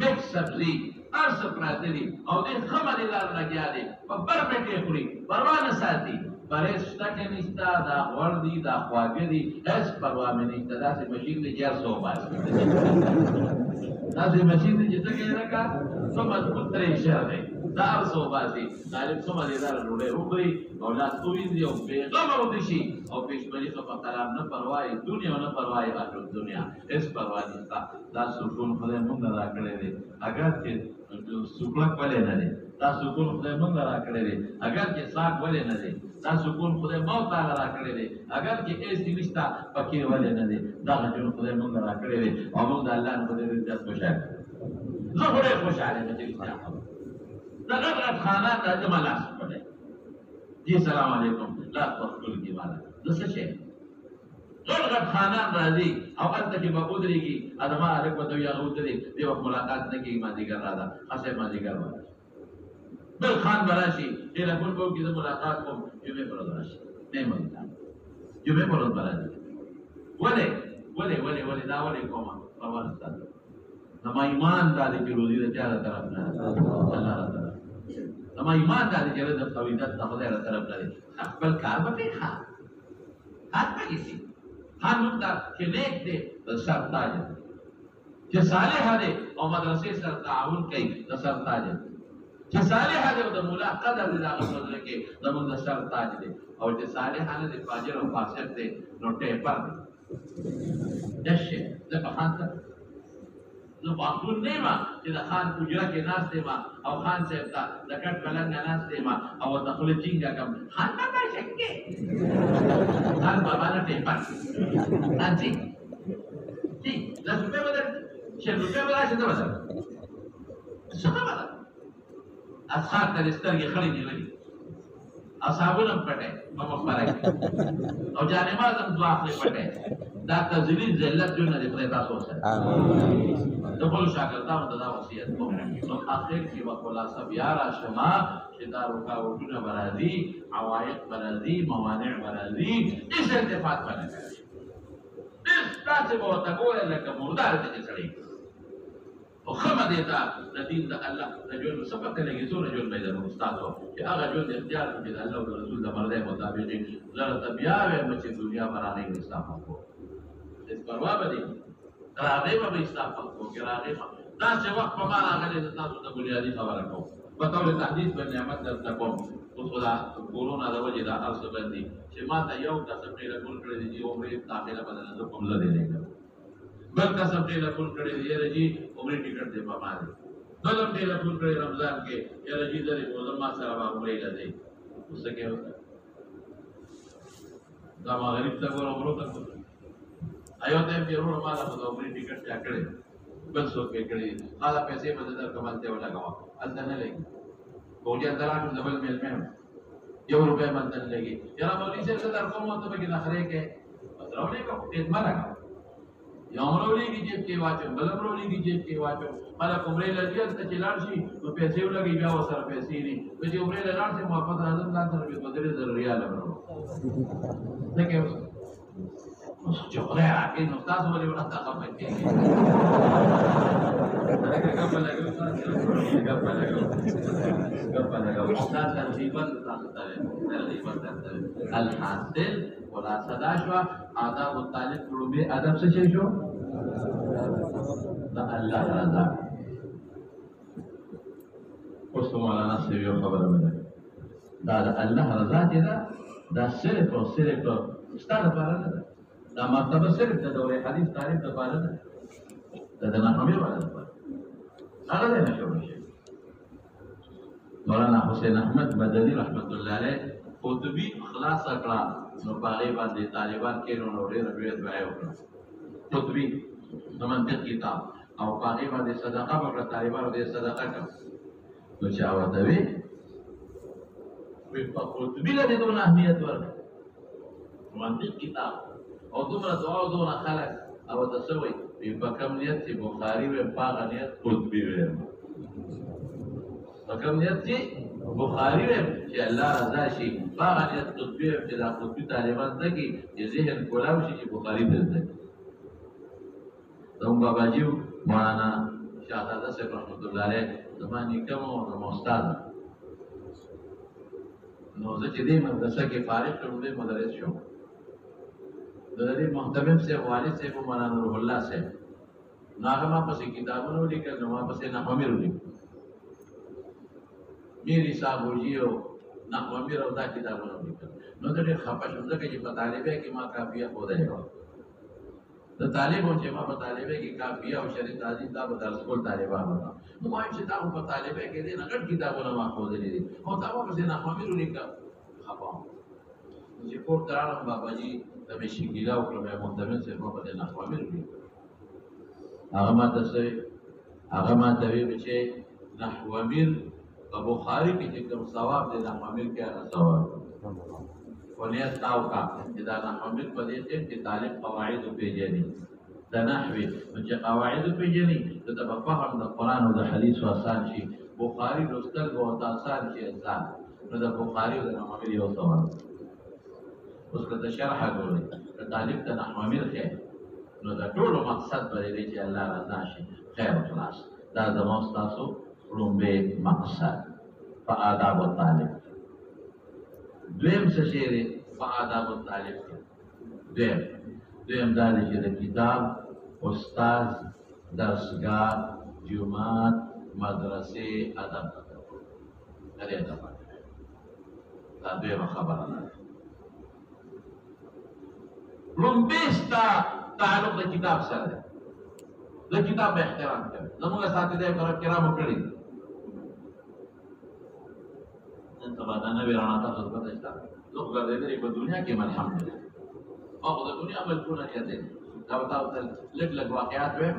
مکس سبزی ارس پراته دي او دې خمدې لار لګیا دي په بر پټې خوري پروا نه ساتي پرېز شته کې نشته دا غوړ دي دا خواږه دي هېڅ پروا مې نشته داسې مشین دی چې هر څه وباسي داسې مشین دی چې څه کوي لکه څه مضبوط ترې شر دی دار صوباتي طالب سمع دار روړې وګړي او لاس کوي دی او پیغام ودی شي او پېشمنی په کلام نه پروايي دنیا نه پروايي اخر دنیا اس پروا نشته دا سکون خدای مونږ راکړی دی اگر چې سکون ولې نه دی دا سکون خدای مونږ راکړی دی اگر چې ساق ولې نه دی دا سکون خدای مو تعالی راکړی دی اگر چې ایس دې نشته فقیر ولې نه دی دا چې خدای مونږ راکړی دی او موږ د الله په دې عزت خوشاله زه ډېر خوشاله یم چې دا غټ خانات د ملاس په دی جی سلام علیکم لا تخلو کی والا د څه شي غټ خانات راځي او انت چې په ودرېږي ادمه الک وته یا ودرې دی وخت ملاقات نه کیږي ما دیګر راځه خاصه ما دیګر راځه بل خان براشي ټلیفون کو کی ملاقات کوم جمعه پر راشي نه مونږه جمعه پر راځي ولې دا ولې کومه پرواز ساتي نما ایمان دالي چې روزي د چا طرف نه الله تعالی نما ایمان دالي چې د توحیدت د خدای طرف نه خپل کار به ښه حق پکې خان نو دا چې نیک دې د سر تاج چې صالح دې او مدرسې سره تعاون کوي د سر تاج چې صالح دې او د مولا قدر دې هغه فضل کې د موږ د سر تاج دې او چې صالح دې فاجر او فاسق دې نو ټه پر دشه د په خان زه باخون نه ما چې د خان اجره کې ناس دی ما او خان صاحب ته د کټ پلنګ ناس دی ما او د خپل چینګه کم خان بابا شکه خان بابا نه ټیپا انځي جی لږ په بدل چې نو په بدل څه بدل څه بدل اصحاب ته سترګې خړې دی ولی اصحابونه پټه په مخبره کې او جانې ما زم دعا خپل پټه دا تذلیل ذلت جو نه دی تاسو سره امين د خپل شاګردانو د وصیت کوم نو اخر کې په خلاصه بیا را شما چې دا رکاوټونه برازي عوایق برازي موانع برازي هیڅ التفات نه کوي هیڅ تاسو به وتګول لکه مردار دې سړی او خمه دې ته د دین د الله د جون سبق لګي زور جون مې د استادو چې هغه جون اختیار کړي د الله او رسول د مرده مطابق زړه بیا و چې دنیا برانه اسلام کو اس پروا بدی راغې به اسلام کو کې راغې دا چې وخت په ما راغلي د تاسو د بنیادی خبره کوم په تور تحديث په نعمت در کوم او خدا کورونا د وجه دا ارس باندې چې ما ته یو کسب ډیر کول کړی دی عمرې داخله بدل نه کوم لدی نه بل کسب ډیر کول کړی دی رجی عمرې ټیکټ دی په ما دی بلم ډیر کول کړی رمضان کې یا رجی درې علماء سره عمرې لدی اوس کې دا ما غریب ته ورو ته ایو ته پیرو ما له عمرې ټیکټ چا کړی بل څوک یې کړی هغه پیسې په در کمالته ولګاوه انده نه لګي بوجا درانو دبل مل مې یو روپے منتن لګي یاره مولوی صاحب څه در کوم ته به نخره کې راولې کو دې ما لگا یو مولوی کی جیب کې واچو بل مولوی کی جیب کې واچو مالا کومرې لږه ته چلار شي نو پیسې ولګي بیا وسره پیسې نه چې عمرې لاړ شي محمد اعظم خان سره په بدرې ضروري ورو دغه جوړه کې نو تاسو ولې ورته خبرې کوي الحاصل خلاصه دا شو آداب الطالب قلوبي ادب څه شي شو دا الله رضا اوس مولانا سیو خبره مده دا الله رضا دې دا صرف او صرف ستاسو لپاره نه دا مرتبه صرف د دوره حدیث تعریف لپاره نه دا نه همې ولا هذا لا مشهور شيء مولانا حسین احمد مدنی رحمت الله علیه قطبی خلاص کړه نو باغې باندې طالبان کې نو ډېر ډېر دعا وکړه قطبی د منطق کتاب او باغې باندې صدقه وکړه طالبانو دې صدقه کړه نو چا وته وی په قطبی له دې دونه اهمیت ورکړه منطق کتاب او دومره دعا او دومره خلک او تسوي په کوم نیت چې بخاری و پاغه نیت قطبی و په کوم نیت چې بخاری و چې الله رضا شي پاغه نیت قطبی و چې دا قطبی طالبان دغه چې ذهن کولاو شي چې بخاری دلته دوم بابا جیو مولانا شاهزاده صاحب رحمت الله علیه زمانه کوم او استاد نو زه چې دې مدرسه کې فارغ شوم دې مدرس شوم دغه محتمم سے والد سے مولانا روح الله سے ناغما پسې کتابونو لیکل نو ما پسې نه همیر لیکل میری صابوجي او نحو میر او دا کتابونه لیکل. نو ته ډېر خفه شوم ځکه چې په طالبه کې ما کافیه ښودلې وه. د طالبو چې ما په طالبه کې کافیه او شریف تعظیم دا به درس کول طالبانو ته. نو ما وایم چې دا خو په طالبه کې دي نه ګډ کتابونه ما ښودلي دي او تا به پسې نحو میر ولیکه. خفه وم چې کور ته راغلم باباجي ته مې شکیله وکړه بیا محتمل صاحب ما په دې نحو میر ولیکه. هغه ما ته ویل چې نحو میر په بخاري کې چې کوم ثواب دی نحو میر کې هغه ثواب ونیت تاو کا چې دا نحو میر په دې کې طالب قواعد پیژني د نحوي چې قواعد پیژني نو د فهم د قرآن او د حدیث آسان شي. بخاري لوستل به آسان شي انسان نو د بخاري او د نحو میر یو ثواب. اوس که ته شرح ګورې د طالب ته نحو میر ښه نو د ټولو مقصد به دی چې الله رضا شي خیر او خلاص. دا زموږ ستاسو لومبی مقصد په آداب الطالب. دویم څه شی دی په آداب الطالب کې؟ دویم دا دی چې د کتاب استاد درسګاه جومات مدرسې ادب دا دی ادب. دا دویمه خبره ده. لومبی ستا تعلق د کتاب سره دی. د کتاب احترام کوي. زموږ اساتذه کرامو کړي نن سبا دا نوې رڼا تاسو ته پته شته. زه خو ګرځېدلی په دنیا کې یم الحمدلله. ما خو د دنیا ملکونه یادوي. دا به تاسو ته لږ لږ واقعات وایم.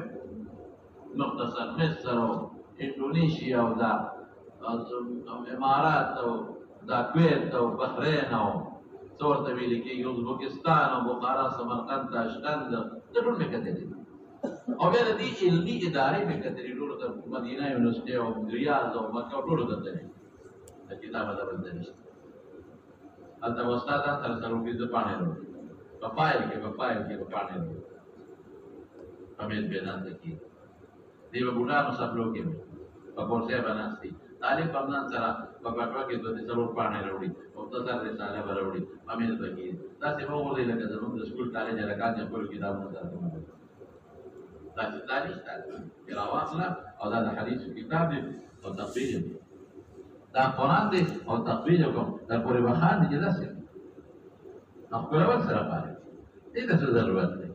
مختصر مصر او انډونیشیا او دا امارات او دا کویت او بحرین او څه ورته ویل کېږي ازبکستان او بخارا سمرقند تاشقند دا ټول مې کتلي دي. او بیا د دې علمي ادارې مې کتلي ټولو ته مدینه یونیورسټي او ریاض او مکه ټولو ته کتلي. د کتاب ادب زده نشته. هلته به استادان سره سره وکړي زه پاڼې راوړم. په پایل کې به پاڼې راوړم. په میز میدان ته کښېږي. دې به بوډانو څپلو کې وي. په کورسۍ به ناست دي. طالب په ځان سره په بټوه کې دوه څلور پاڼې راوړي. مختصر رساله به راوړي. په میز به کښېږي. داسې به وغورځئ لکه زموږ د سکول کالج هلکان چې خپلو کتابونو سره تمام. داسې دا نشته چې راواخله او دا د حدیثو کتاب دی او تقریر دی. دا قرآن دی او تقریر کوم دا پورې بخان دی چې داسې ښکلول سره پاره دې ته څه ضرورت دی.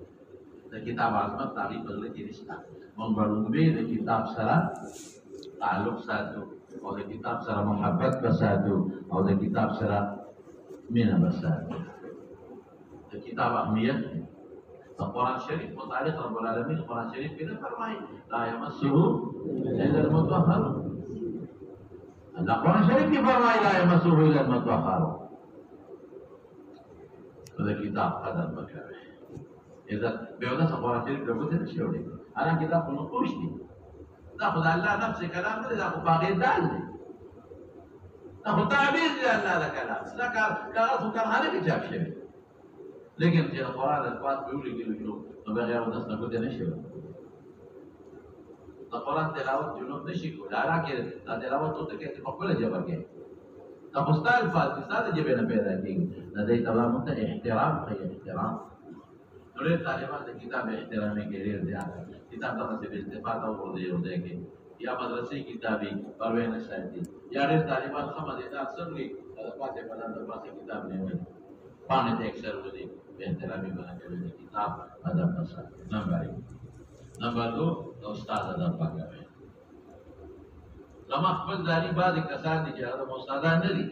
د کتاب عظمت د هغې په زړه کې نشته. موږ به لومبې د کتاب سره تعلق ساتو او د کتاب سره محبت به ساتو او د کتاب سره مینه به ساتو. د کتاب اهمیت دی. قرآن شریف متعلق رب العالمین قرآن شریف کې نه فرمایي لا یمسه الا المطهرون. الله قرآن شریف کې فرمایي لا یمسه الا المطهرون. د کتاب قدر وکړئ. عزت به وداسه قرآن شریف له ګوتې نه شي وړی. هغه کتاب خو نقوش دي. دا خو د الله نفس کلام نه دی. دا خو باغې دال دی. دا خو تعبیر دی الله د کلام. دا کاغذ خو کارخانه کې چاپ شوی. لیکن چې قرآن الفاظ په ولیکلو شو نو بغیر اودس نه ګوتې نه شي وړی. د قرآن تلاوت جنوب نه شي کولی. هغه کې دا تلاوت ورته کوي چې په خپله ژبه کې دا خو ستا الفاظ دي. ستا د ژبې نه پیدا کېږي. د دې طبعا موږ ته احترام ښیي. احترام نو ډېر طالبان د کتاب احترامي کې ډېر زیات کتاب دغسې بې استفاده وغورځوي یو ځای کې یا مدرسې کتابي پروې نه ساتي یا ډېر طالبان ښه مزېدار څنګه د پاسې په لاندې د پاسې کتاب نه وایي پاڼې ته اکثر ولي بې احترامي بنا کوي. د کتاب ادب نه ساتي. نمبر 2 د استاد ادب پکوي. زما خپل ځاني بعضې کسان دي چې هغه د استادان نه دي.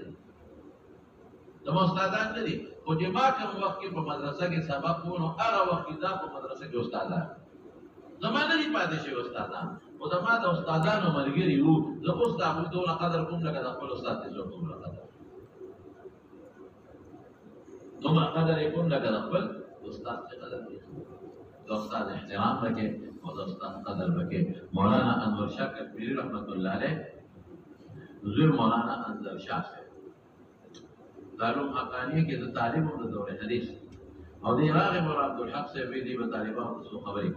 د استادان نه دي خو چې ما کوم وخت کې په مدرسه کې سبق وو نو هغه وخت کې دا په مدرسه کې استادان زما نه دي پاتې شوي استادان. خو زما د استادانو ملګري وو. زه اوس د هغوی دونه قدر کوم لکه د خپل استاد چې څوک دومره قدر دومره قدر یې کوم لکه د خپل استاد چې قدر کوي. د استاد احترام وکړئ او د استاد قدر وکړئ. مولانا انور شاه کشمیري رحمت الله علیه زوی مولانا انور شاه دارالعلوم حقانیه کې د تعلیم او د دوره حدیث او د راغ مولا عبدالحق صاحب دی په طالبانو ته څو خبرې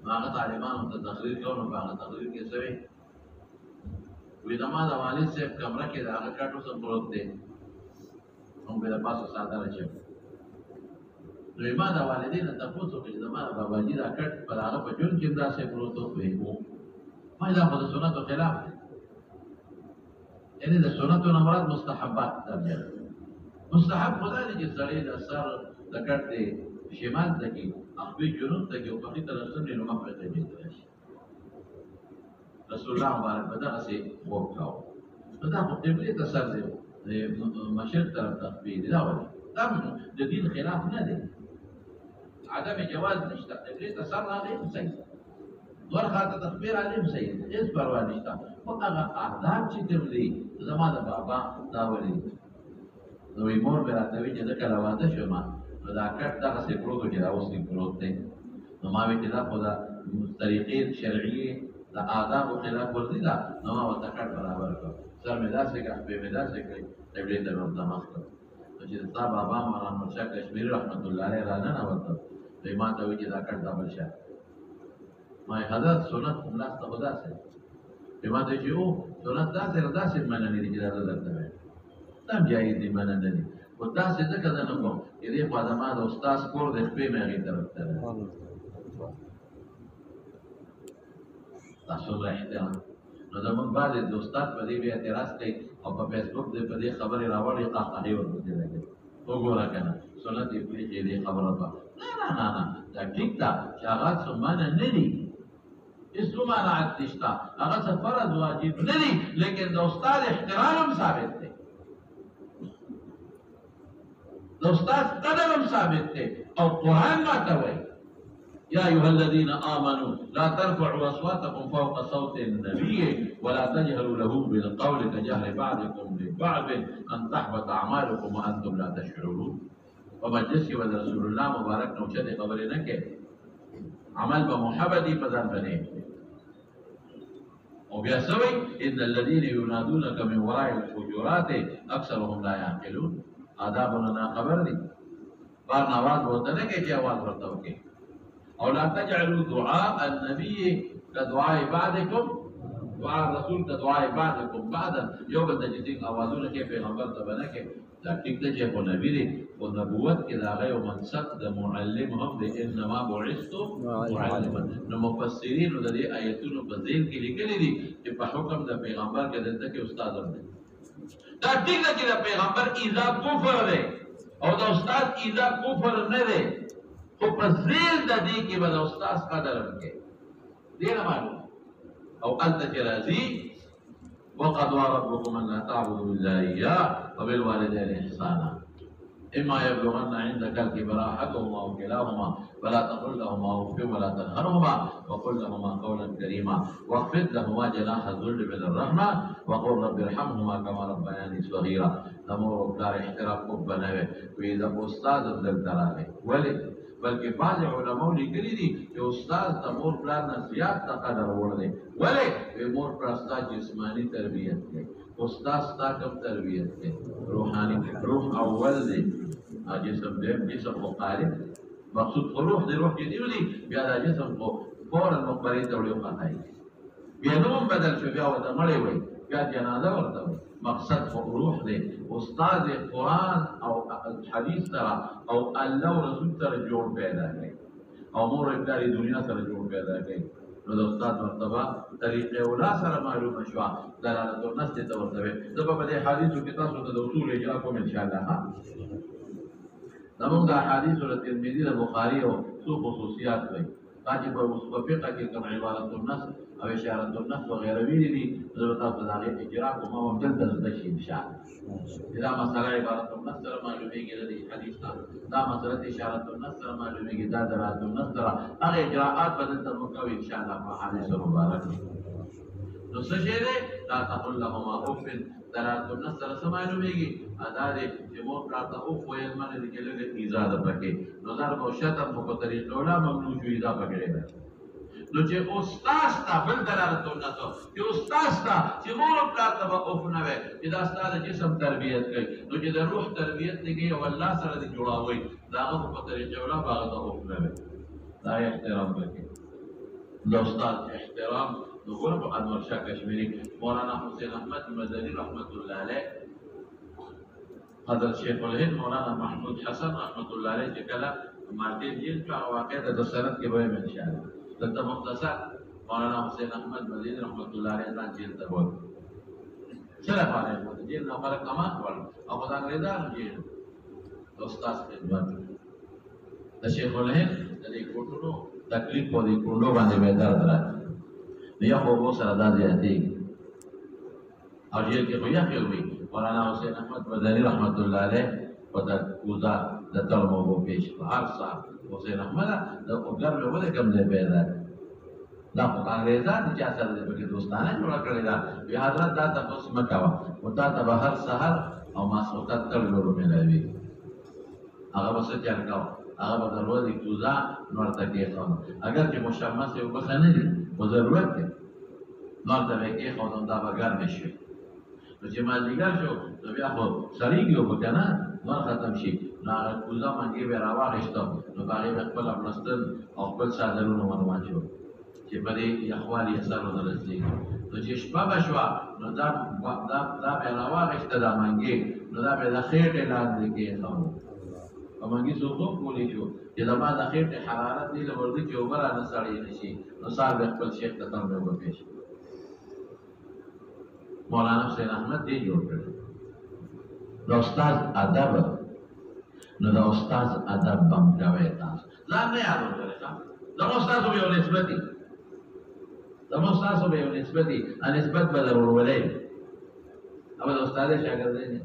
هغه طالبانو ته تقریر کوو نو په هغه تقریر کې څه وایي وایي زما د والد صاحب کمره کې د هغه کټ اوس هم پروت دی. موږ به د پاسه ساده راچوو نو ما د والدې نه تپوس وکړي زما د باباجي دا کټ پر هغه په ژوند کې هم داسې پروت و. ما دا خو د سنتو خلاف دی. یعنی د سنتو نه مراد مستحبات درجه مستحب خدا دې چې سړی د سر د کټ دی شمال ته کې خپل جنوب ته کې او په دې طرف سره نو مخه ته دی رسول الله مبارک په دغه سي وکاو دا په قبله ته سر دی مشرق طرف ته دی دا ولې دا د دین خلاف نه دی عدم جواز نشته قبله ته سر راغی صحیح دور خاطر تخبیر علیم صحیح هیڅ پروا نشته خو هغه آداب چې کوم دي زما د بابا دا ولې نو یې مور به راته وي چې زه کله واده شوم نو دا کټ دغسې پروت و چې دا اوس پروت دی نو ما وایي چې دا خو د طریقې شرعي د آدابو خلاف ورزي ده نو ما ورته کټ برابر کړ سر مې داسې کړ خپې مې داسې کړې قبلې ته مې ورته مخ کړ نو چې ستا بابا مولانا مرشد کشمیري رحمت الله علیه راننوته نو یې ما ته وایي چې دا کټ دا بل شی ما حضرت سنت خلاص ته خو داسې یې ما ته چې او سنت داسې مننې دي چې دا زه درته وایم دا هم جایز دي مننه دي خو داسې ځکه زه نه کوم چې دې خوا زما د استاد کور د خپې مې هغې طرف ته دی دا څومره احترام نو زمونږ بعضې د استاد په دې بیا اعتراض کوي او په فیسبوک دې په دې خبرې راوړي قهقهې ورپسې لګوي وګوره که نه سنت یې پرېږدي دې خبره ته نه دا ټیک ده چې هغه څه منع نه دي هېڅ ممانعت نشته هغه څه فرض واجب نه دي لیکن د استاد احترام هم ثابت دی د استاد قدر هم ثابت دی او قرآن ماته وایي يا أيها الذين آمنوا لا ترفعوا أصواتكم فوق صوت النبي ولا تجهروا له بالقول كجهر بعضكم لبعض أن تحبط أعمالكم وأنتم لا تشعرون ومجلس رسول الله مبارك نوشد قبرنا كيف عمل بمحبدي فذن بنيه وبيسوي إن الذين ينادونك من وراء الحجرات أكثرهم لا يعقلون آدابنا خبر دي بار نواز بولتا ہے کہ آواز بڑھتا ہو کے اور لا تجعلوا دعاء النبي كدعاء بعضكم دعاء الرسول كدعاء بعضكم بعضا يوم تجدين آوازونه کې پیغمبر ته بنا کې دا ټیک ده چې په نبی دی او نبوت کې دا غي او منصب د معلم هم دی انما بعثت معلما نو مفسرین د دې آیتونو په ذیل کې لیکلي دي چې په حکم د پیغمبر کې دلته کې استاد هم دی دا ټیک ده چې د پیغمبر ایذا کفر دی او د استاد ایذا کفر نه دی خو په ذیل د دې کې به د استاد قدر وکړي دې نه معلوم او انت راضي وقضى ربكم ان لا تعبدوا الا اياه وبالوالدين احسانا اما يبلغن عندك الكبر احدهما او كلاهما فلا تقل لهما اف ولا تنهرهما وقل لهما قولا كريما واخفض لهما جناح الذل من الرحمه وقل رب ارحمهما كما ربياني صغيرا نمور وكار احترام بنوي واذا استاذ الدلتراوي ولد بلکې بعض علماء لیکلي دي چې استاد د مور پلار نه زیات قدر وړ دی ولې مور پلار ستا جسماني تربیت کوي استاد ستا کوم تربیت کوي روحاني روح اول دی جسم دیم جسم مخالف مقصود خو روح دی روح چې دی بیا دا جسم خو فورا مقبرې ته وړي وخاتای بیا نوم بدل شو بیا ورته مړی وایي بیا جنازه ورته وایي مقصد خو روح دی استاد قرآن او حدیث سره او الله او رسول سره جوړ پیدا کوي او مور ابتداري دنیا سره جوړ پیدا کوي نو د استاد مرتبه طریقې اولا سره معلومه شوه دلالت النص ته ورته وي زه به په دې حدیثو کې تاسو ته د اصول اجرا کوم ان شاء الله زموږ د احادیثو د ترمذي د بخاري او څو خصوصیات وایي تاکي په فقه کې کوم عبارت النص او اشاره النص وغيره ویلي دي زه به تاسو د هغې اجرا کوم او دلته زده شي ان شاء الله دا مسله عبارت النص سره معلومیږي د حدیث دا مسله اشاره النص سره معلومیږي دا دلالت النص سره هغه اجراءات به دلته مکوي ان شاء الله په حدیث مبارک نو څه شی دی لا تقل لهما اف دلالت النص سره څه معلومیږي ادا دې چې مور پلار ته اف ویل باندې د کلمې ایذا ده پکې نو ضرب او شتم په طریقه ولا ممنوع شو ایذا پکې ده نو چې استاد ته بل دلالت النص چې استاد ته چې مور پلار ته اف نه وي چې دا استاد جسم تربیت کوي نو چې د روح تربیت نه کوي او الله سره دې جوړاوي دا هغه په طریقه ولا باغ ته اف نه وي دا احترام وکړي د استاد احترام نقول انور شاه کشمیری مولانا حسین احمد مدنی رحمت الله علیه حضرت شیخ الهند مولانا محمود حسن رحمت الله علیه چې کله مارټین جیل په واقع د سند کې به ان شاء الله دلته مختصر مولانا حسین احمد مدنی رحمت الله علیه ځان جیل ته وایي سره باندې وو جیل نو خلک کمان کول او په انګریزانو جیل د استاد خدمت د شیخ الهند د دې کوټونو تکلیف په دې کوډو باندې به درد راځي بیا خو وو سره دا زیاتې او جیل کې خو یې وي مولانا حسین احمد مدني رحمت الله علیه په د کوزا د ترمو وو پیش هر سال حسین احمد د وګر له ولې کم ځای پیدا دا په انګریزان چې اصل دې په دوستانه جوړ کړی دا بیا حضرت دا تاسو مکوا او تا ته هر سحر او ماسوتات تللو ملوي هغه وسه چل کاو هغه به دروازه کوزا نور ته کې خو اگر چې مشمس یو بخنه دي په ضرورت دی نور ته کې خو دا بغیر نشي نو چې ما دیګر شو نو بیا خو سړیږي او کنه نور ختم شي نو هغه کوزا باندې به راوغښتو نو هغه خپل خپلستل او خپل صادرونو منوان شو چې په دې اخوالي اثر ورسېږي نو چې شپه بشوا نو دا به راوغښته دا منګي نو دا به د خېټه لاندې کې خو امانګي څوک کولی شو چې دا ما د خېټه حرارت دی لورده چې وګړه نه سړی نشي نو صاحب خپل شیخ ته تم به وپېښ مولانا حسین احمد دی جوړ کړ د استاد ادب نو د استاد ادب بم کوي تاسو ځان نه یادو کړئ دا استاد به یو نسبتي دا استاد به یو نسبتي نسبت به ضروري او د استاد شاګرد دی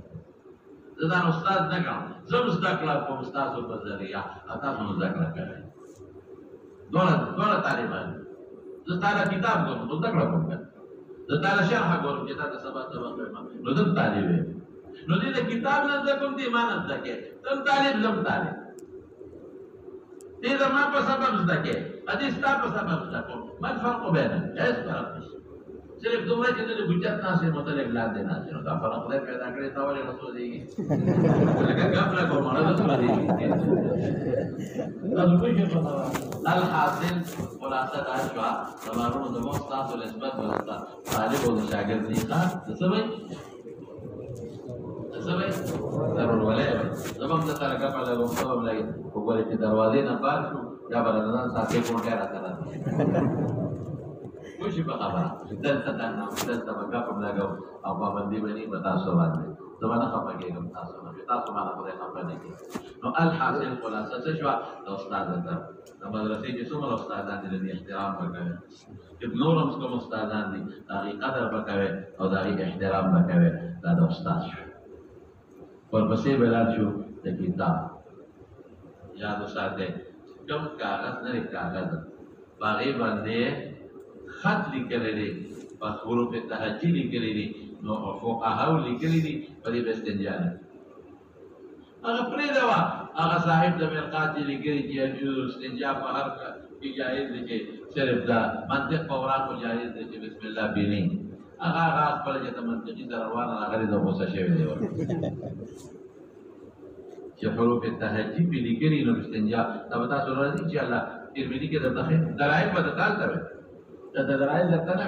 زه استاد نه کوم زه زده کړه کوم استاد په ذریعہ تاسو زده کړه کوي دوه طالبان زه تعالی کتاب کوم زده کړه کوم زه تعالی شرح کوم چې تاسو سبا کوم نو زه طالب نو دې کتاب نه زده کوم دې ایمان زده کې تم طالب زم طالب دې زما په سبب زده کې حدیث تا په سبب زده کوم ما فرق بینه هیڅ فرق نشته صرف دومره چې د بجت ناسې متعلق لاندې ناسې نو دا فرق خدای پیدا کړی تا ولې رسول دی لکه غفله کوم نه رسول دی تاسو کوی څه الحاصل خلاصه دا شو زمانو د مستعد نسبت ورته طالب او شاګرد نه ښه څه وایي ضرور ولای زموږ د سره کپا له کوم څه ولای وګورئ چې دروازې نه پات شو یا بلدان ساتي کوټه راځه کوشي په خبره دلته دا نه دلته به کپا لګاو او باندې باندې وتا سو باندې زمانه خپه کېږم تاسو نه تاسو باندې خدای خپه نه کړي نو الحاصل خلاصه څه شو د استاد ته د مدرسې چې څومره استادان دي احترام وکړي چې نورم کوم استادان دي هغه قدر وکړي او دا احترام وکړي دا د استاد شو ورپسې بلار شو د کتاب یاد وساته کوم کاغذ نه کاغذ باغې باندې خط لیکلی دی په حروف تهجی لیکلی دی نو فقهاو لیکلی دی په دې استنجا نه هغه پرېږده وه هغه صاحب د مرقات لیکلی چې يجوز استنجا په هر کې جایز دی چې صرف دا منطق په اوراقو جایز دی چې بسم الله بینی هغه خپل چې د منطقي سره روانه هغه د غوسه شوی دی چې حروف تهجی په لیکلي نو استنجا دا به تاسو راځي چې الله ترمذی کې د دلایل په دقت سره دا دلایل درته نه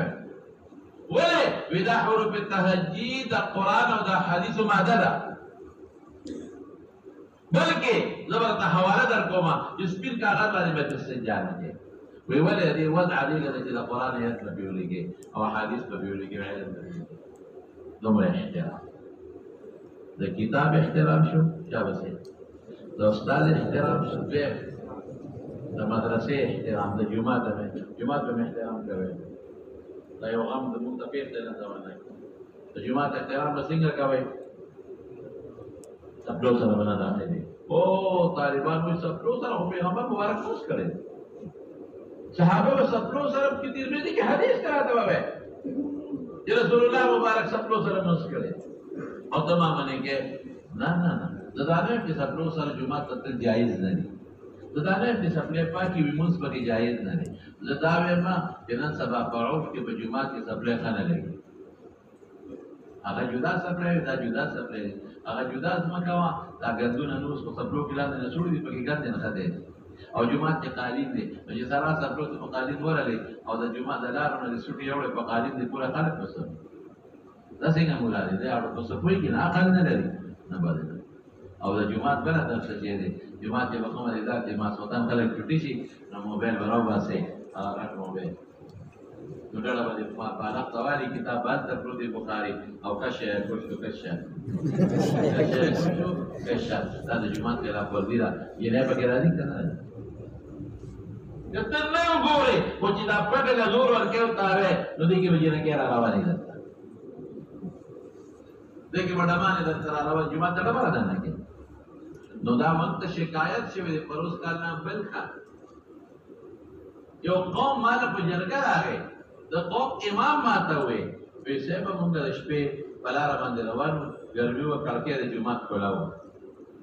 وي ودا حروف تهجی د قران او د حدیث ماده ده بلکې زبرته حواله در کومه چې سپین کاغذ باندې به استنجا نه کوي وی ولې دې وضع دې چې د قران آیات په ویلګي او حدیث په ویلګي علم دومره احترام د کتاب احترام شو یا وسه د استاد احترام شو د مدرسې احترام د جمعه په احترام کوي دا یو غم د متفق دی نه ځوانه د جمعه احترام څنګه کوي سپلو سره نه راځي او طالبان وي سپلو سره په پیغمبر مبارک خوش کړي صحابه و سپلو سره په ترمذی کې حدیث کراته وای چې رسول الله مبارک سپلو سره مس کړي او تمام نه کې نه زدانه چې سپلو سره جمعه ته جایز نه دي زدانه چې سپلې پاکي ومنس پکې جایز نه دي زداوې ما چې نن سبا په عرف کې په جمعه کې سپلې خانه لګي هغه جدا سپلې دا جدا سپلې هغه جدا ځمکوا دا ګندونه نو په سپلو کې لاندې نه سوړي پکې ګند نه خده او جمعه کې قالین دي چې سارا سپلو ته قالین ورلې او د جمعه د لارو نه سټي یوړې په قالین دي پورا خلک وسو دا څنګه مولا دي دا اړه په سپوي کې نه عقل نه لري نه باندې او د جمعه بل د څه دي جمعه کې وخت باندې دا چې ما سوتان خلک چټي شي نو موبایل براو باسي هغه موبایل نو ډله به دې بالغ ته وایي کتاب بند ته پروت دی بخاري او کشه یې کوشو کشه دا د جومات خلاف ورزي ده جنۍ پکې راځي که نه راځي که ته نه وګورې خو چې دا پټه له زور ورکوې او تاوې نو دې کې به جنکۍ را روانې درته دې کې به ډمانې درته را روانې جومات ته ډمه را دننه کې نو دا موږ ته شکایت شوی دی پروس کال نه بل ښه یو قوم ماته په جرګه راغی د قوم امام ماته وویل وایي صاحبه مونږ د شپې په لاره باندې روان وو ګرمي وه کړکۍ د جومات کولا وه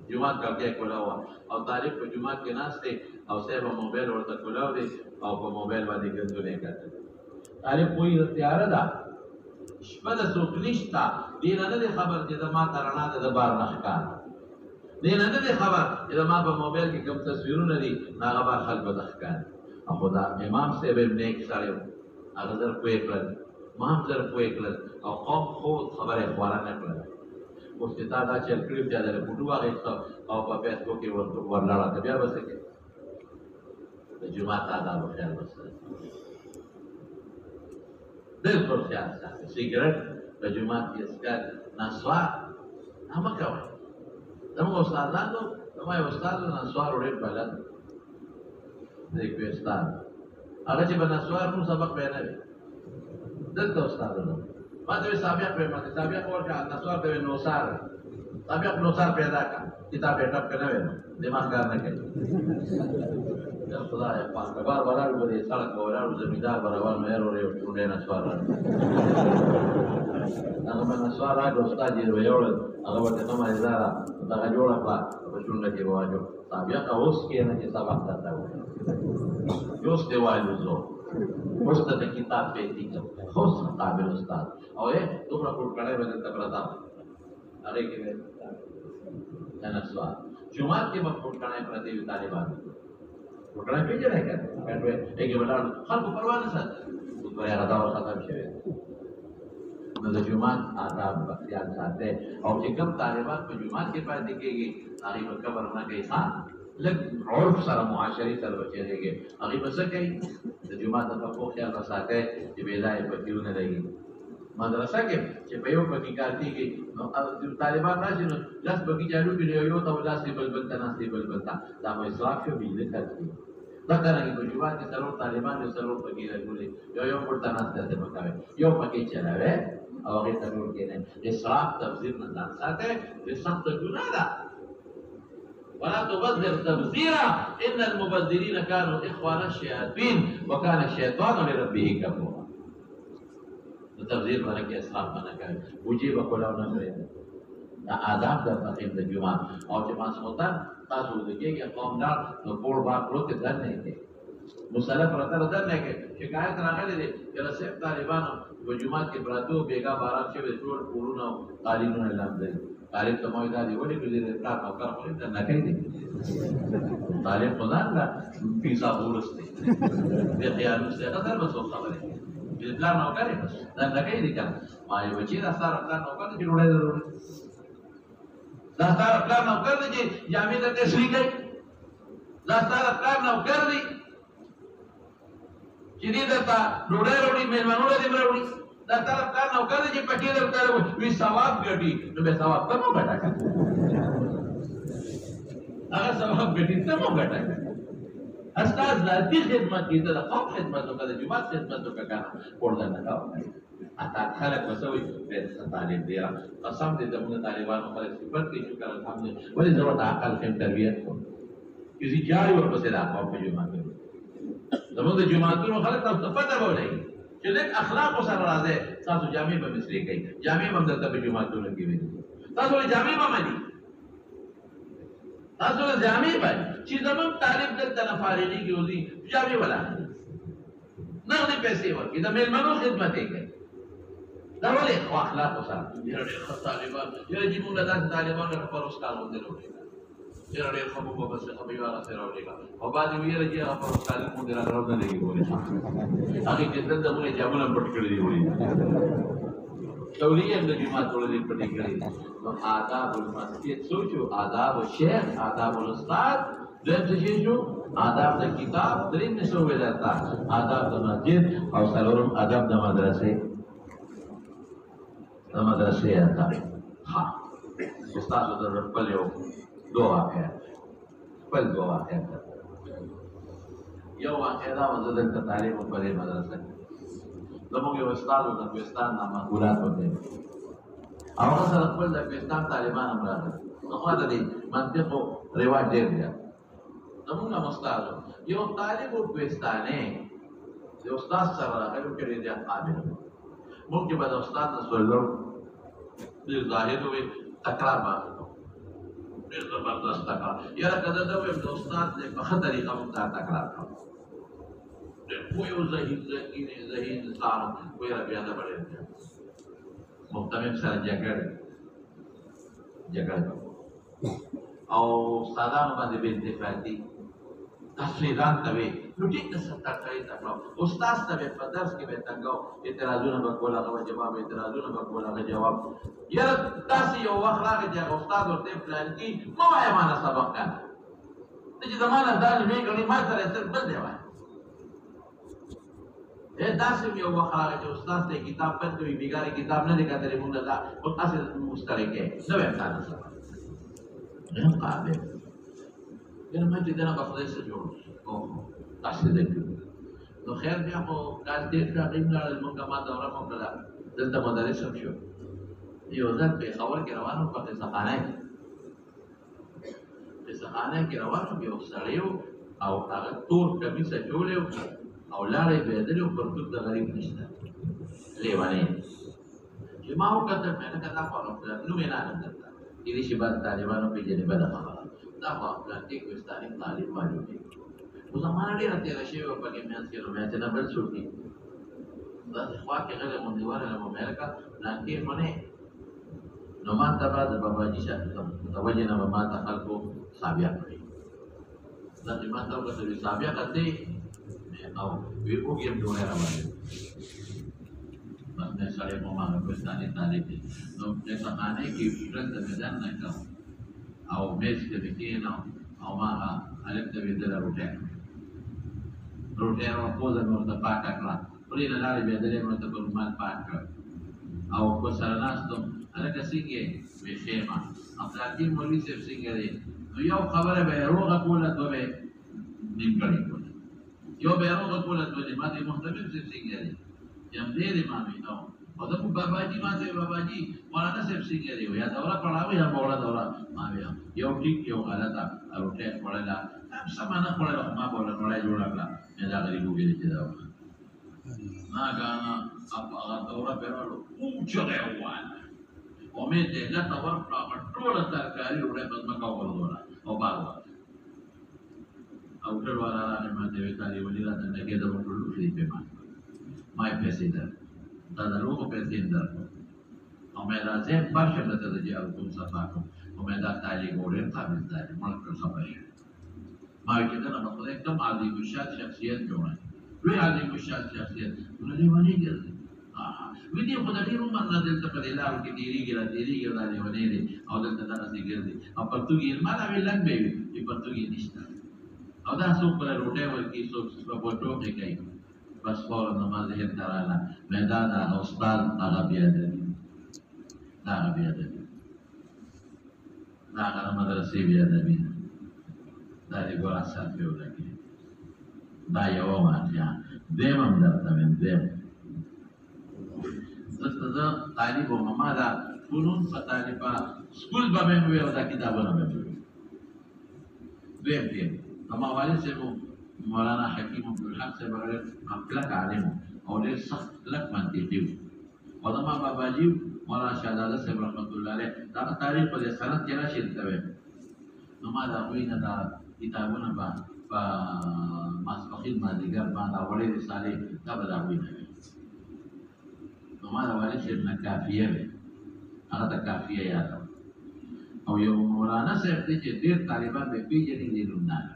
جومات کړکۍ کولا وه او طالب په جومات کې ناست دی او صاحبه موبایل ورته کولاو دی او په موبایل باندې ګندونه یې کتل طالب پوهېږي تیاره ده شپه د څوک نشته دې نه دی خبر چې زما ته رڼا ده د بار نه ښکار دې نه دی خبر چې زما په موبایل کې کوم تصویرونه دي هغه بار خلکو ته ښکاري خو دا امام صاحب یې نیک سړی و هغه زر پوه کړل ما هم زر پوه کړل او قوم خو خبره یې خواره نه کړله اوس چې تا دا چل کړي بیا دله فوټو واخیسته او په فیسبوک کې ورلاړه ته بیا به څه کوې د جومات آداب و خیال به ساتي بالکل خیال ساتي سګرټ په جومات کې څښل نسوار دا مه کوئ زموږ استادانو زما یو استاد و نسوار ډېر بلد دی کوهستان هغه چې به نسوار نو سبق به یې نه وي دلته استاد و ما ته وایي سابق به یې ماته سابق ورکړه نسوار ته وایي نوسار سابق نوسار پیدا کړه کتاب یې ټپ که نه وی نو دماغ کار نه کوي خدای پاک بار ولاړ به دې سړک به ولاړ زمیندار به روان و یار ورې یو ټونډی نسوار راغی هغه به نسوار راکړه استاد یې ویوړل هغه به ته مزداره دغه جوړه کړه په شونډه کې به واچو سابق اوس کښېنه چې سبق درته وکړه اوس دې وایلو زه اوس ته د کتاب پیتي کړم اوس قابل استاد او یې دومره ټوټکړی به درته پرته هغې کې به د نسوار جومات کې به ټوټکړی پرتې وي طالبانو ټوټکړی پېژنئ که نه هغې ولاړ خلکو پروا نه ساتي اوس به هغه دور ختم شوی نو د جومات آداب به خیال ساتئ او چې کوم طالبان په جومات کې پاتې کېږي هغې به قبر نه کوي ښه لږ عرف سره معاشرې سره به چلېږي هغې به څه کوي د جومات د پښو خیال به ساتئ چې بې ځایه پکې ونه لګي مدرسه کې چې په یو پکې کار کېږي نو طالبان راشي نو لس پکې چالو کړي یو ته لاستې بل بل ته ناستې بل بل ته دا مو اسراف شو بجلي خرڅ کړي دا څرنګه په جومات کې څلور طالبان دي څلور پکې راټولې یو بل ته ناسته ته پکوي یو پکې چلاوي او هغې ته نور کېنئ اسراف تبذیر نه ځان ساتئ د سخته ګناه ده ولا تبذر تبذيرا ان المبذرين كانوا اخوان الشياطين وكان الشيطان لربه كفورا تبذیر باندې کې اسراف باندې کوي وجيب کولاو نه کوي دا آداب د فقیم د جمعه او چې ماسوتان تاسو دغه قوم دار نو پور با پروت در نه کې مصالح پرته در نه کې شکایت راغلي دي چې رسېب طالبانو په جمعه کې براتو بیګا باران شوی ټول پورونه قالینونه لاندې طالب ته مو دا دی ولې دې کار نو کار خو دې نه کوي طالب خدان لا پیسا ورسته دې خیال څه قدر وسو خبره دې پلان نو کوي بس دا نه کوي دي کنه ما یو چې دا سره پلان نو کوي چې وړه ضروري دا سره پلان نو کوي چې جامې ته تشریح کوي دا سره پلان نو کوي چې دې ته وړه وړي مېلمنو دې وړي دا طرف کار نو کوي چې پټي درته وي ثواب ګټي نو به ثواب ته مو ګټه کوي هغه ثواب ګټي ته مو ګټه کوي استاد ذاتي خدمت کې د قوم خدمت او د جماعت خدمت او کنه ورته نه کوي اته خلک وسوي په طالب دی قسم دې د طالبانو خلک صفات کې شکر الحمدلله ولې ضرورت عقل کې تربیت کو کسی جاری ورپسې دا قوم په جماعت کې زموږ د جماعتونو خلک تاسو پته ولې چې د اخلاق سره راځي تاسو جامع به مسری کوي جامع هم د تبع جماعتونو کې وي تاسو جامع به مانی تاسو جامع به چې زمون طالب د تنفارغي کې وځي جامع ولا نه دې پیسې ورکړي د میلمنو خدمت یې کوي دا ولې اخلاق سره ډېر طالبان یو چې موږ د طالبانو پر استاد وندل وړي ډېر خبرو په بس خبرو را سره وړي او بعد ویل چې هغه پر استاد مونږ راغلو نه لګي وړي هغه چې دغه موږ جامونه پټ کړی دی وړي تولیه د جماعت ولې پټ کړی نو آداب المسجد سوچو آداب الشیخ آداب الاستاد دغه څه شو آداب د کتاب درې نشو ولرتا آداب د مسجد او څلورم آداب د مدرسې آداب ها استاد د خپل یو دوه واقعه یو واقعه دا وزه د تعلیم په مدرسه زموږ یو استاد د پاکستان نه مقولات وته هغه سره خپل د پاکستان طالبان هم راغلي هغه د منطق رواج ډېر دی زموږ استاد یو طالب پاکستاني یو استاد سره راغلی کړي دی قابل ممکن به د استاد سره د ظاهر وي تکرار باندې ډېر زبردست تکرار یاره کله دا وي د استاد په ښه طریقه موږ تکرار کوو کوئی ذہین انسان کوئی ربیادہ بڑے مختلف سر جگڑ او استادان باندې به انتفاعتي تفسیران ته نو ټیک د ستر کړی تا استاد ته په درس کې به تنګو اعتراضونه به کول هغه جواب اعتراضونه به کول هغه جواب یاره تاسو یو وخت راغی چې استاد ورته پلان کې ما وایم انا سبق کنه چې زمانه دا نه غني ما سره څه بل دی وای داسې یو وخت راغی چې استاد ته کتاب پد کوي بیګاره کتاب نه لیکاتلې مونږ دا او تاسو مشترکه نو به تاسو سره نه قابل ګنه ما چې دا په خدای سره جوړ او تاسو دې نو خیر بیا خو کال دې راځي نه مونږه ما دوره مو کړه دلته مدرس هم شو یو ځل په خبر کې روانو په ځخانه کې روانو یو سړیو او هغه تور کمیسه جوړیو او لارې بدلې او پرتګ د غریب نشته لیوانه چې ما وکړه مې نه کړه په نو مې نه درته دې شی بعد طالبانو په دې نه خبره دا په پلانټي کوستاني طالب باندې او زمانه ډېر ته راشي او په کې مې چې نو مې ته نه بل شوتي دا خوا کې غره مونږ واره له امریکا پلانټي باندې نو ما ته بعد باباجي شاته توجه نه ما ته خلکو صابیا کړی دا چې ما ته وکړه صابیا کړي او وی وګیم ډوره راوړل بس نه سره په ما په ستانه طالب دي نو د څنګه کې فکر د میدان نه کاو او بیس کې کېنو او ما الف ته ویل روټه او په ځنو ته پاک کړه پرې نه لارې به درې نو ته په مال پاک کړ او په سره ناستو هغه څنګه وی خیمه افلاطی مولوی صاحب څنګه دی نو یو خبره به روغه کوله ته به نیم کړی یو به روغه کوله ته ما دې محتمل څنګه دی یم دې ما مې نو او دا باباجي ما ته باباجي مولانا صاحب څنګه دی یا دوره پڑھاوي یا مولا دوره ما یو ټیک یو غلطه روټه پڑھلا سمانه پڑھلا ما بوله نوړای جوړ کړه مې دا غریبو کې دي دا ما غانا هغه دوره پرلو او چغه وان او مې دې لا تور په ټول ترکاری وړه په ما کاوه دوره او باغ او ټول والا نه ما دې وکړي ولې راته نه کېده په ټول فری په ما پیسې ده دا د لوګو پیسې ده او مې راځي پښه ته د جواب کوم صفه کوم او مې دا تعلیم اورم قابل ده مونږ څه خبره ما چې دا نه په کوم عادي مشات شخصیت جوړه وی عادي مشات شخصیت نو دې ونی ګرځي وی دې خدای دې رومن نه دلته په لارو کې دیریږي دا دې ونی دي او دلته دا څه ګرځي او پرتګي مالا وی لنګ به وي پرتګي نشته او دا څو پر روټه ورکی څو په ټوټه کوي بس فورا نماز هر تراله میدان استاد هغه بیا دی دا بیا دی دا هغه مدرسې بیا دی دا دې ګور اثر پیو لګي دا یو واقعیا دیم درته دیم زه طالب او ماما دا فنون په طالبا سکول به مې ویل دا کتابونه مې ویل دیم اما والد سے مولانا حکیم عبدالحق سے بغیر اخلاق عالم اور ډېر سخت کلک منطقي او زما باباجي مولانا شهزاده صاحب رحمت الله علیه دا تاریخ په سند کې راشي ته نو ما دا وینه دا کتابونه په ماسپخین مازدیګر باندې وړې رسالې دا به دا وینه نو ما دا والد صاحب نه کافیه هغه ته کافیه یاد او یو مولانا صاحب چې ډېر طالبان به پیژني دي لونه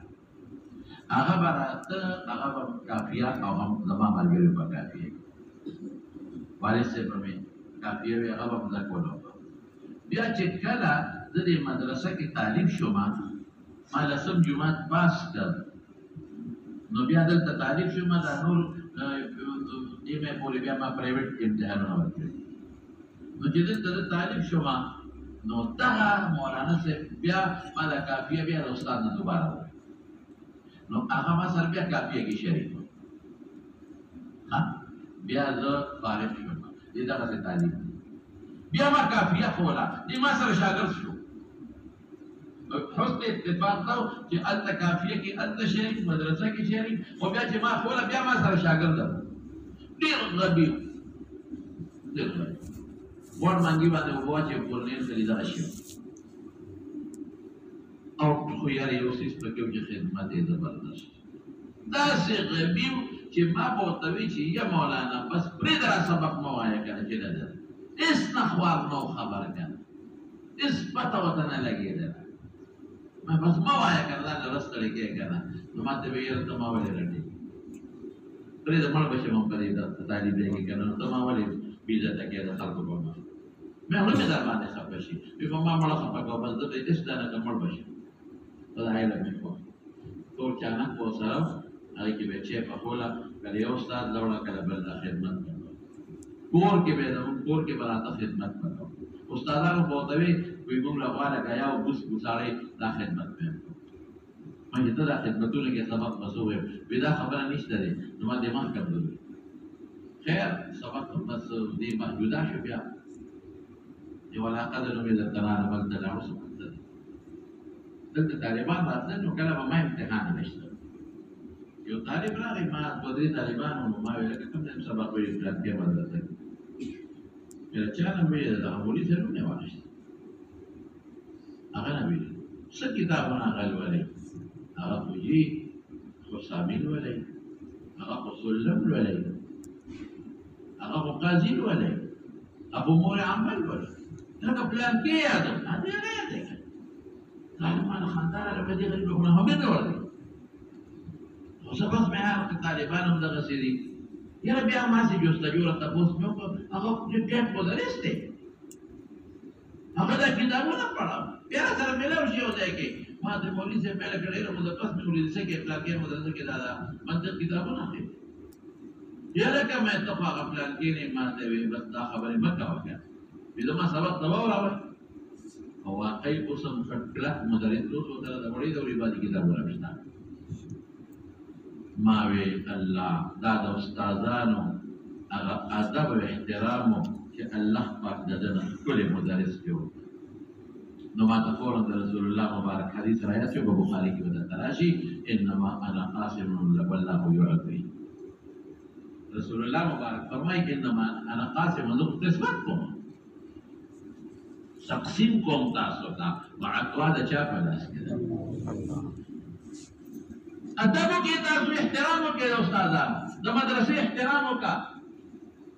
هغه براته هغه کافیه او هم زما ملګری په کافیه والد صاحب مې کافیه وی هغه هم ځکولو بیا چې کله د دې مدرسه کې تعلیم شوم ما لسم جمعات پاس کړ نو بیا دلته تعریف شوم دا نور ایمه پورې بیا ما پرایویټ امتحانونه ورکړي نو چې دلته تعریف شوم نو دغه مولانا صاحب بیا ما د کافیه بیا د استاد نه دوباره نو هغه ما سره بیا کافیه کې شریک ها بیا زه فارغ شوم دې دغه تعلیم بیا ما کافیه کوله دې ما سره شاګرد شو حسن اتفاق دا چې الته کافیه کې الته شریک مدرسه کې شریک او بیا چې ما کوله بیا ما سره شاګرد ډېر غبي ډېر غبي ور مانګي باندې وو چې کورنیر سره دا شي او خو یاري یو سیس په کې چې خدمت یې زبردست دا څه غبي چې ما په توی چې یا مولانا بس پرې درا سبق مو وایا کنه چې دا اس نخوار نو خبر کنه اس پته وته نه لګیدل ما بس ما وایا کنه دا رستړی کې کنه نو ماته ویل ته ما ولې رټي پرې د مړ بشه مو پرې دا تعلیم دی کنه ته ما ولې بیزه تکي دا خلکو په ما مې هغه په در باندې خپه شي په ما مړه خپه کو بس د دې ستانه د مړ بشه دا علم مې کو ټول چانه کو سره هغه کې به چې په خوله کله یو استاد لوړه کله بل د خدمت کور کې به کور کې براته خدمت وکړو استادانو بوتوي وي موږ له غواړه غیا او بوس بوساړي دا خدمت وکړو مې ته دا خدمتونه کې سبق مسوي ودا خبره نشته ده نو ما دماغ کړو خیر سبق بس دې موجوده شو بیا یو علاقه د نوې د تنانه بل د لاړو څه دلته طالبان راتلل نو کله به ما امتحان نشته یو طالب راغی ما په دې طالبانو ما ویل کوم سبق ویل پلان کې مدرسه کله چې انا مې د امولي سره نه واشت هغه نه ویل څه کتابونه غلولې هغه کوجی خو صابین ولې هغه سلم ولې هغه قاضي ولې ابو مور عمل ولې لکه پلان کې یادم هغه نه دی طالبان خاندان له دې غریب خو نه هم نه ورته سبق معاه طالبان هم دغه سری یره بیا ما سي جوړه تاسو مې هغه دې مدرس دی هغه دا کتابونه پڑھا بیا سره ملو شي ودای کی ما د مولوی سے پہلے کړي نو د پس مې ولې چې پلان کې مدرسه کې دا منطق کتابونه دي یره کوم اتفاق پلان کې نه ماته وي بس دا خبره مکه وکړه دې ما سبق دا وراوه او واقعي قسم کټلا مدرس دوه د وړي د وړي باندې کتابونه مشته ما وی الله دا د استادانو هغه ادب او احترام چې الله پاک ددن کل مدرس کېو نو ما تفور رسول الله مبارک حدیث راځي چې په بخاری کې ودا تراشي انما انا قاسم والله يعطي رسول الله مبارک فرمایي انما انا قاسم نو قسمت کوم تقسیم کوم تاسو ته وعطوا د چا په لاس کې ادب کې تاسو احترام وکړئ استادان د مدرسې احترام وکړه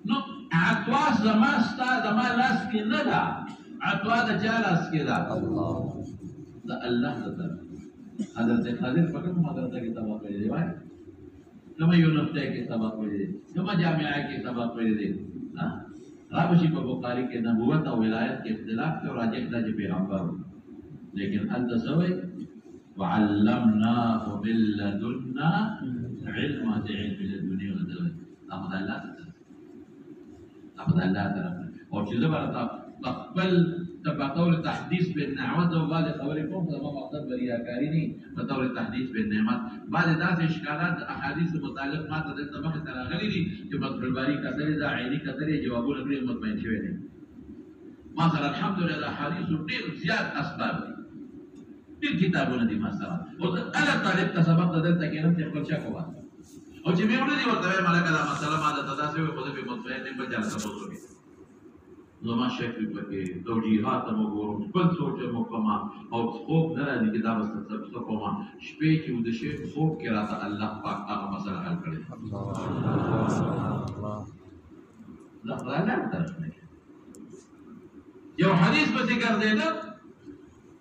نو عطوا زماستا زما لاس کې نه ده عطوا د چا لاس کې ده د الله تعالی حضرت خضر په کومه مدرسه کې سبق ویلی دی وای کومه یونیورسيټي کې سبق ویلی دی کومه جامعه کې سبق ویلی دی رابشی په بخاری کې نبوت او ولایت کې اختلاف ته راجح ده چې پیغمبر لیکن انت سوي وعلمناه من لدنا علما علم الدنيا والدنيا اخذ الله تعالى او چې زبرته تقبل تبقول تحديث بالنعمت او بعد خبرې کوم دا مقصد بریاکاری نه بطور تحديث بالنعمت بعد داسې اشکالات احادیث متعلق ما ته د مخه تر غلي دي چې فتح الباری کتلې دا عیني کتلې جوابونه لري مطمئن شوی دي ما سره الحمدلله حدیث ډیر زیات اسباب دي کتابونه دي ما سره او انا طالب ته سبق دلته کې نه خپل چا کوه او چې مې ولې ورته ملګری دا مسله ما د تداسې په دې مطمئن نه بچاله تاسو کوي زما شکل پکې توجیهات مو ګورم خپل سوچ مو کوم او خوب نه راځي چې دا وسته کوم شپې کې د شي خوب کې راته الله پاک هغه مسله حل کړي الله لا لا ترنه یو حدیث په ذکر دی نو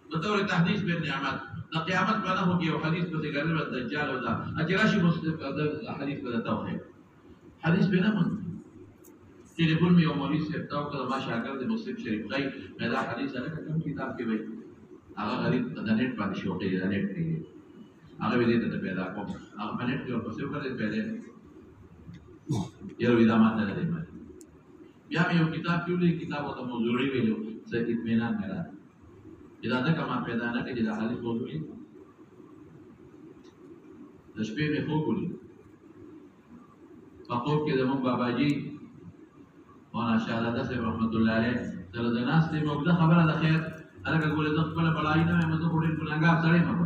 په تور تحديث بالنعمت د قیامت باندې هو یو حدیث په ذکر دی د دجال او دا اجراشي مستقبل حدیث په توحید حدیث به نه مونږ ټلیفون مې یو مولوی صاحب ته وکړ ما شاګرد مسلم شریف غي مې دا حدیث هغه کوم کتاب کې وای هغه غریب د نت باندې شو کې د نت کې هغه دې ته پیدا کوم هغه منټ کې ورپسې وکړل پیدا یو ودا ماته نه دی بیا مې یو کتاب کې ولې کتاب او موضوعي ویلو څه اطمینان نه راځي دا نه کما پیدا نه کړي دا حدیث موضوعي د شپې مې خوب ولید په خوب کې زموږ باباجي مولانا شهزاده صاحب رحمت الله علیه سره د ناس ته موږ خبره ده خیر هغه ګولې د خپل بلای نه مې مزه وړي ګلنګار سره مې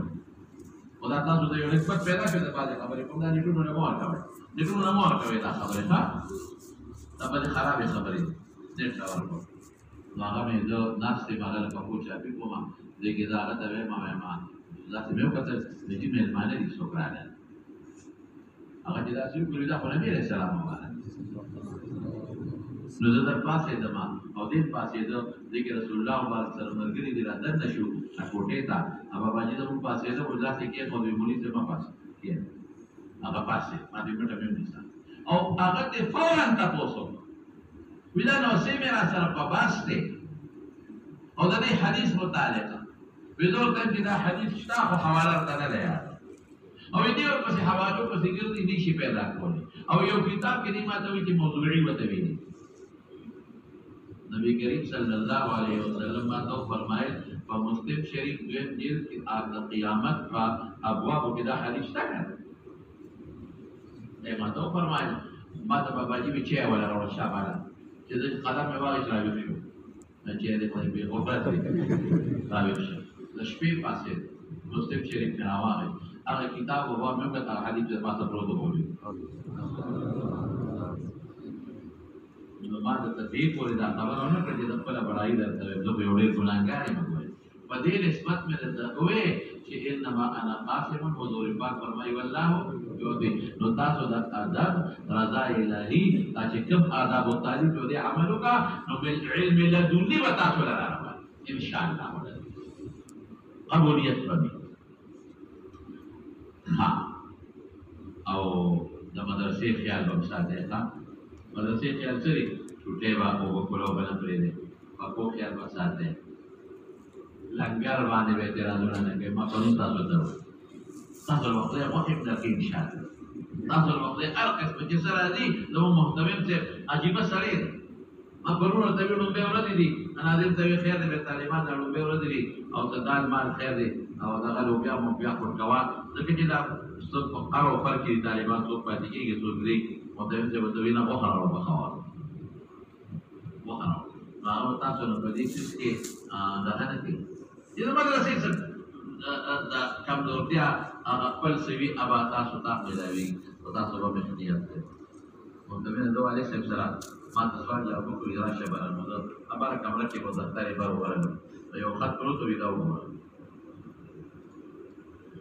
ودا تاسو د یو نسبت پیدا کړه د باندې خبرې کوم دا نیټونو نه مور کوي نیټونو نه مور کوي دا خبره ښه دا به خرابې خبرې دې څور کو نو هغه مې د ناس ته مالل په پوښتنه په کومه دغه دا هغه ته ما ذات مې وکړه چې دې مې معنی دي سوکراله هغه چې دا چې ګورې دا په نبی رسول الله باندې نو زه در پاسې دما او دې پاسې د ذکر رسول الله مبارک سره مرګري دي راځه نشو کوټه تا ابا باجي د مون پاسې د وځه کې خو دې مونږ ته ما پاسې کې هغه پاسې ما دې پټه مې نشته او هغه ته فورا تاسو ویلا نو سیمه را سره په باسته او د دې حدیث متعلقه ویلو ته چې دا حدیث شته خو حواله ته نه دی او دې ورپسې حوالو په ذکر دي نشي پیدا کولی او یو کتاب کې دې ماته وی چې موضوعي وته وی نبی کریم صلی الله علیه وسلم ماته فرمایل په مسلم شریف دویم جلد کې د قیامت په ابواب کې دا حدیث شته یې ماته فرمایل ماته په باجی به چې ولا ورو شاباله چې د قدم مې واغې راوي شو چې دې په دې غوړه راوي شو د شپې پاسه مسلم شریف نه راوړل هغه کتاب او مې په حدیث په ماته پروت وو نو ما د دې پورې دا خبرونه کړې د خپل بڑای درته زه به وړې ګلانګار یم په دې نسبت مې درته وې چې انما انا قاسم حضور پاک فرمایي والله یو دې نو تاسو د ادب رضا الهی چې کوم آداب او تعلیم دې عملو کا نو بل علم لدنی وتا تاسو لاره ان شاء الله قبولیت باندې ها او د مدرسې خیال به ساته ها مدرسې خیال سری چھوٹے باپو کو کلو بنا پڑے دے باپو خیال بساتے ہیں لنگر باندے بے تیرا دورا نکے ما پرون تاسو درو تاسو وقت مهم نقیم شاد تاسو وقت هر قسم چې سره دي نو محتمم سے عجیب سره ما پرون ته وینم به ورته دي انا دې ته خیر دې طالبان له به ورته دي او صدال مال خیر دي او دغه لو بیا مو بیا کوټ کوا ځکه چې دا څو قرو پر کې طالبان څو پاتې کېږي څو دې محتمم سے وته وینا وخره او بخوا وخره نو تاسو نو په دې کې دغه نه کې دې مدرسې څخه دا کم دورتیا خپل سوي ابا تاسو ته ملاوي او تاسو به احتیاط کوئ محتمم دوه علیه السلام ما تسوال یا ابو کوئی راشه بران مدد ابار کمره کې په دفتر بار ورن یو خط پروت وی دا ومه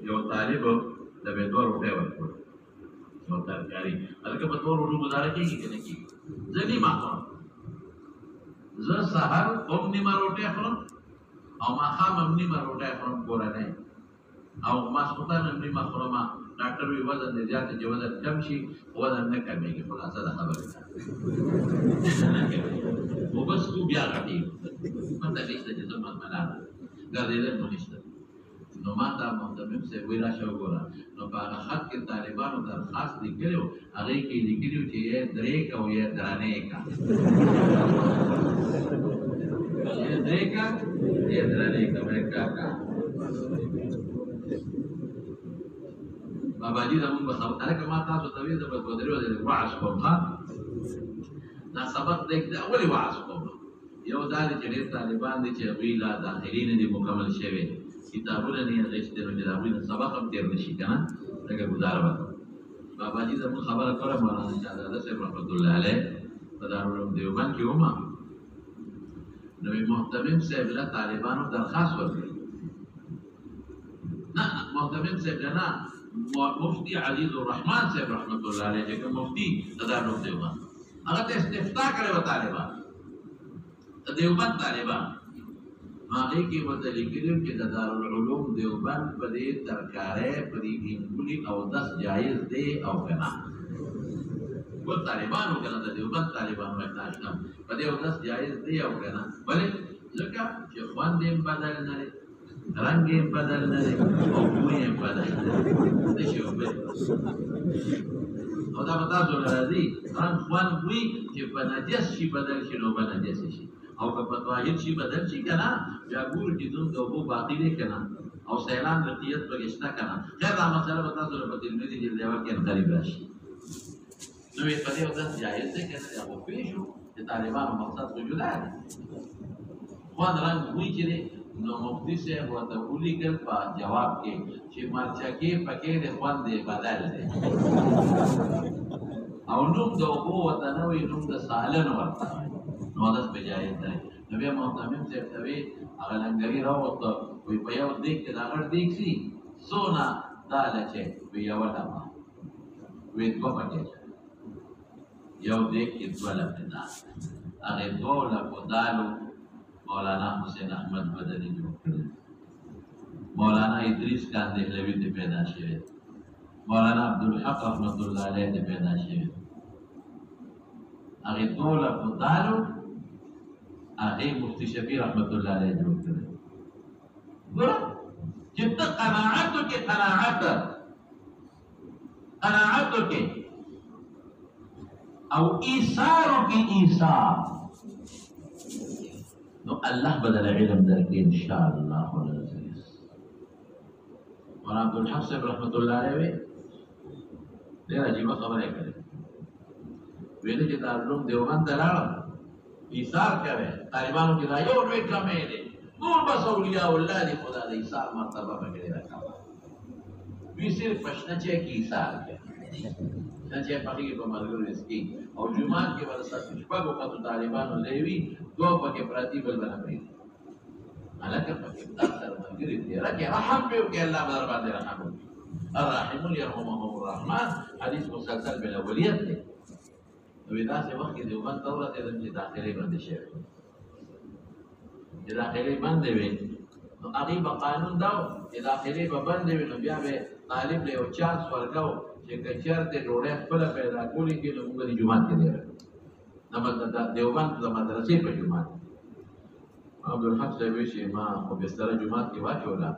یو طالب د به دوه روپے ورکړ یو ترکاری هغه په دوه روپے گزاره کیږي کنه کی ځنی ما زه سحر هم نیمه روټه خورم او ما خام هم نیمه روټه خورم کورنۍ او ما سپوتان هم نیمه خورم ډاکټر وی وزن زیات چې وزن کم شي وزن نه کمیږي خلاصه ده خبره او بس تو بیا غټي مته نشته چې زما ملانه ګرځیدل نو نشته نو ما ته محتمم سے وی راشه وګوره نو په هغه خط کې طالبانو درخواست لیکلو هغه کې لیکلو چې یې درې کا او یې درانه کا یې درې کا یې درانه کا مې کا بابا جی زمون په خبره هغه ما تاسو ته ویل د بدرو د وعظ کوم ها دا سبق دې دا اولي وعظ کوم یو دا چې ډېر طالبان دي چې ویلا داخلين دي مکمل شوی کتابونه نه غشته نو دا ویل سبق هم تیر نشي کنه دغه گزاره وکړه بابا جی زمون خبره کړه مولانا شهزاده صاحب رحمت الله علیه په دارالعلوم دیوبند کې ومه نو محتمم صاحب له طالبانو درخواست ورکړ نه محتمم صاحب نه مفتی عزیز الرحمن صاحب رحمت الله علیه چې مفتی دارالعلوم دیوبند هغه ته استفتاء کړو طالبان دیوبند طالبان هغه کې ورته لیکلو چې د دارالعلوم دیوبند په دې ترکارې په دې انګولي او 10 جایز دی او کنه و طالبانو کنه د دیوبند طالبانو راځم په دې 10 جایز دی او کنه بلې ځکه چې خوان دې بدل نه رنگ بدل نه او بوی بدل نه او دا به تاسو له راځي رنګ خوند وي چې په نجس شي بدل شي نو به نجس شي او که په طاهر شي بدل شي که نه بیا ګورو چې دوم د اوبو باقي دی که نه او سیلان رقیت پکې شته که نه خیر دا مسله به تاسو له په تلمیذي جلد اول کې قریب راشي نو یې په دې ورځ جایز دی که نه دی هغه پوه شو چې طالبانو مقصد خو جدا دی خوند رنګ بوی چې دی نو مفتي صاحب ورته ولیکل په جواب کې چې مرچکې پکې د خوند دی بدل دی او نوم د اوبو ورته نه وي نوم د سالن ورته نو داس په جایز دی نو بیا محتمم صاحب ته وی هغه لنګري راووته وی په یو دیګ کې د هغه دیګ سي څونه دا لچې وی یو ډبه وی دوه پکې یو دیګ کې دوه لپې دا هغې دوه لپو دالو مولانا حسین احمد مدني جوړ کړی مولانا ادریس کاندهلوي ته پیدا شوی مولانا عبدالحق رحمت الله علیه ته پیدا شوی هغې دوه لپو دالو هغې مفتي شفیع رحمت الله علیه جوړ کړی ګوره چې ته قناعت وکړې قناعت وکړې او ایثار وکړې ایثار نو الله بدل علم درکړي ان شاء الله العزیز مولانا عبدالحق صاحب رحمت الله علیه ډېر عجیبه خبره یې کړې ویل چې دارالعلوم دیوبند ته لاړم ایثار کوي طالبانو کې دا یو لوی کمی دی نور بس اولیاء الله دي خدا د ایثار مرتبه پکې راکړه وی صرف پښنچې کې ایثار کوي چې پکې په ملګرو رسکي او جمعات کې ورسره شپږو کتو طالبانو لیوي دوه پکې پراتی بل باندې پری الکه پکې تاسو ملګری دي راکه رحم به وکي الله بدر باندې رحم وکي الرحمن يرحمهم الرحمن حدیث مسلسل بالاولیت دی نو دا څه وخت دی وبن تورات د داخلي باندې شي چې داخلي باندې وي نو هغه په قانون دا چې داخلي به باندې وي نو بیا به طالب له یو چانس ورکاو چې کچر ته ډوړې خپل پیدا کولی کې نو موږ د جمعات کې دی نو د دیوبند د مدرسې په جمعات عبدالحق صاحب چې ما خو بستر جمعات کې واچولا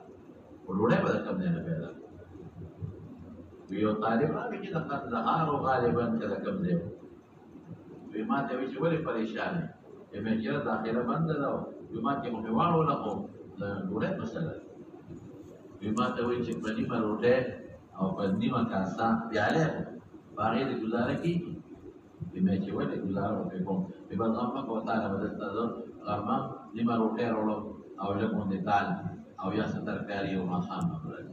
ډوړې به کم نه پیدا یو طالب راغی چې د قندهار او غالبا کله کم دی وی ما ته وی چې ولې پریشان یې مې چې داخله بند ده جمعات کې مې واړو نه کوم ډوړې مسله وی ما ته وی چې په نیمه روټه او په نیمه کاسه پیاله باغې د گزاره کی به چې ولې گزاره وکړم په بازار په کوتاه باندې تاسو غرمه نیمه روټه وروړو او له کوم دال او یا ستر کاری او ما خام وکړل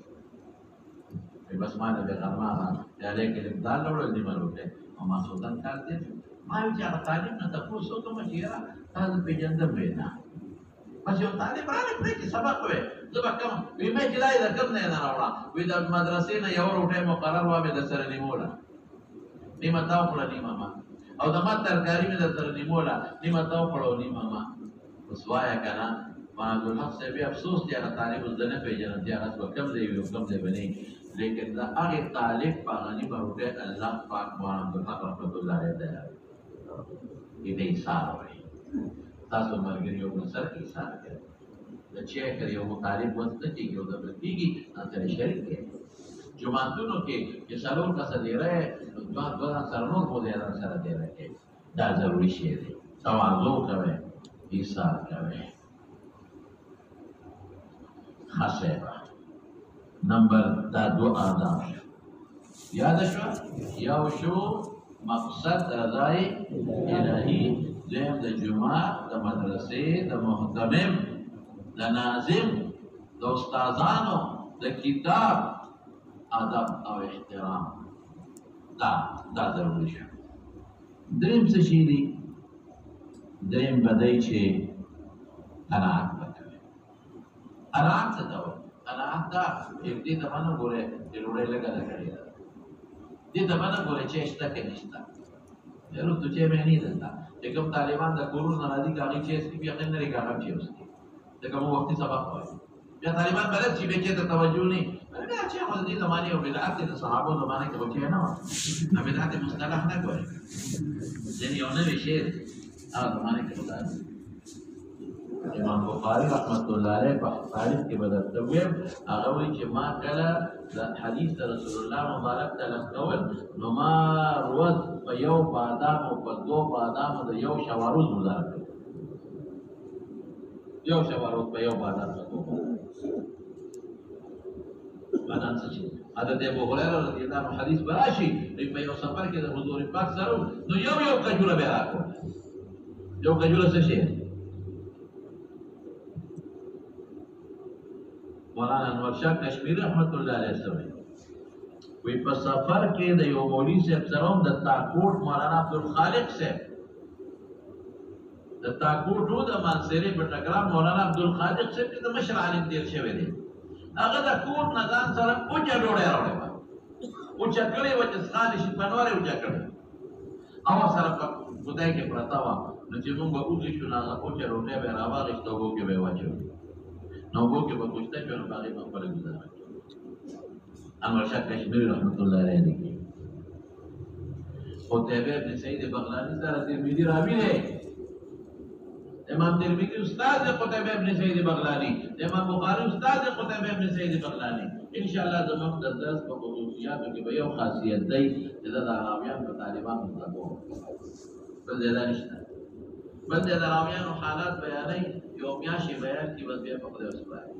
په بس ما د غرمه پیاله کې دال وروړل نیمه روټه او ما سودان کار دې ما یو چې هغه طالب نه تاسو کوم چې را تاسو پیژندم وینا پس یو طالب راغی پرې چې سبق وې زه به کوم وی مې چې لای دا کوم نه راوړه وی د مدرسې نه یو روټه مقرر و به د سره نیموله نیمه تاو کړه نیمه ما او د ما ترکاری مې د سره نیموله نیمه تاو کړه نیمه ما اوس وایا کنه ما عبدالحق صاحب افسوس دی هغه طالب د نه پیژنم چې هغه کم دی یو کم دی بنی لیکن دا هغه طالب په نیمه روټه الله پاک مولانا عبدالحق رحمت الله علیه دی دې ایثار وایي تاسو ملګری یو سر کې ایثار کوي د چې کړي یو مطالب وسته کېږي او د بل کېږي سره شریک دی جماعتونو کې چې څلور کسه دی رہے دوه سره نور خو دی سره دی رہے دا ضروري شی دی تواضع کوي ایثار کوي خاصه نمبر دا دو آداب یاد شو یو شو مقصد رضای الهی دویم د جماعت د مدرسې د محتمم د ناظم د استادانو د کتاب ادب او احترام دا ضروري شو دریم څه شي دی دریم بدای چې قناعت وکړي قناعت څه ته وایي قناعت دا دې ته باندې ګوره چې ډوډۍ لږه ده کړې ده دې ته باندې ګوره چې شته کې نشته ضرور ته چې مې نه ده چې کوم طالبان د کورونو راځي کاږي چې اسکی بیا نه لري کاږي چې اوسې دا کوم وخت سبق وایي بیا طالبان بلد چې به کې ته توجه نه بیا چې هغه دې زمانه او بدعت د صحابو زمانه کې وکړي نه نه بدعت مصطلح نه کوي ځینې یو نوی شی هغه زمانه کې وکړي امام بخاری رحمت الله علیه په تاریخ کې بدل شوی هغه وایي چې ما کله د حدیث رسول الله مبارک تلقی کول نو ما روز په یو بادام او په دوه بادام د یو شواروز گزار کړ یو شواروز په یو بادام په دوه بادام څه شي حضرت ابو هريره رضی الله عنه حدیث براشي په یو سفر کې د حضور پاک سره نو یو کجوره به راکو یو کجوره څه شي مولانا انور شاه کشمیری رحمت الله علیه سره وی په سفر کې د یو مولوی صاحب سره د تاکوټ مولانا عبدالخالق صاحب د تاکوټو د مانسری په ټکرا مولانا عبدالخالق صاحب د مشر عالم تیر شوی دی هغه د کور نظام سره اوچا ډوړې راوړې و اوچا کړې و چې خالص پنوره اوچا کړې او سره په خدای کې پرتا و نو چې موږ وګورئ شو نه اوچا ډوړې به راوغښتو وو کې به واچو نو وو کې به پوښتنه کوي باغې په خپل گزاره انور شاه کشمیری رحمت الله علیه دی قتيبة بن سعيد بغلاني سره ترمذي راوي دی امام ترمذي استاد قتيبة بن سعيد بغلاني امام بخاري استاد قتيبة بن سعيد بغلاني ان شاء الله زموږ د درس په خصوصیاتو کې به یو خاصیت دی چې د راویان په طالبان مطلقو بل ځای نشته بل د راویانو حالات بیانې یو میاشي بیان کی وضعیت په خپل وسپاري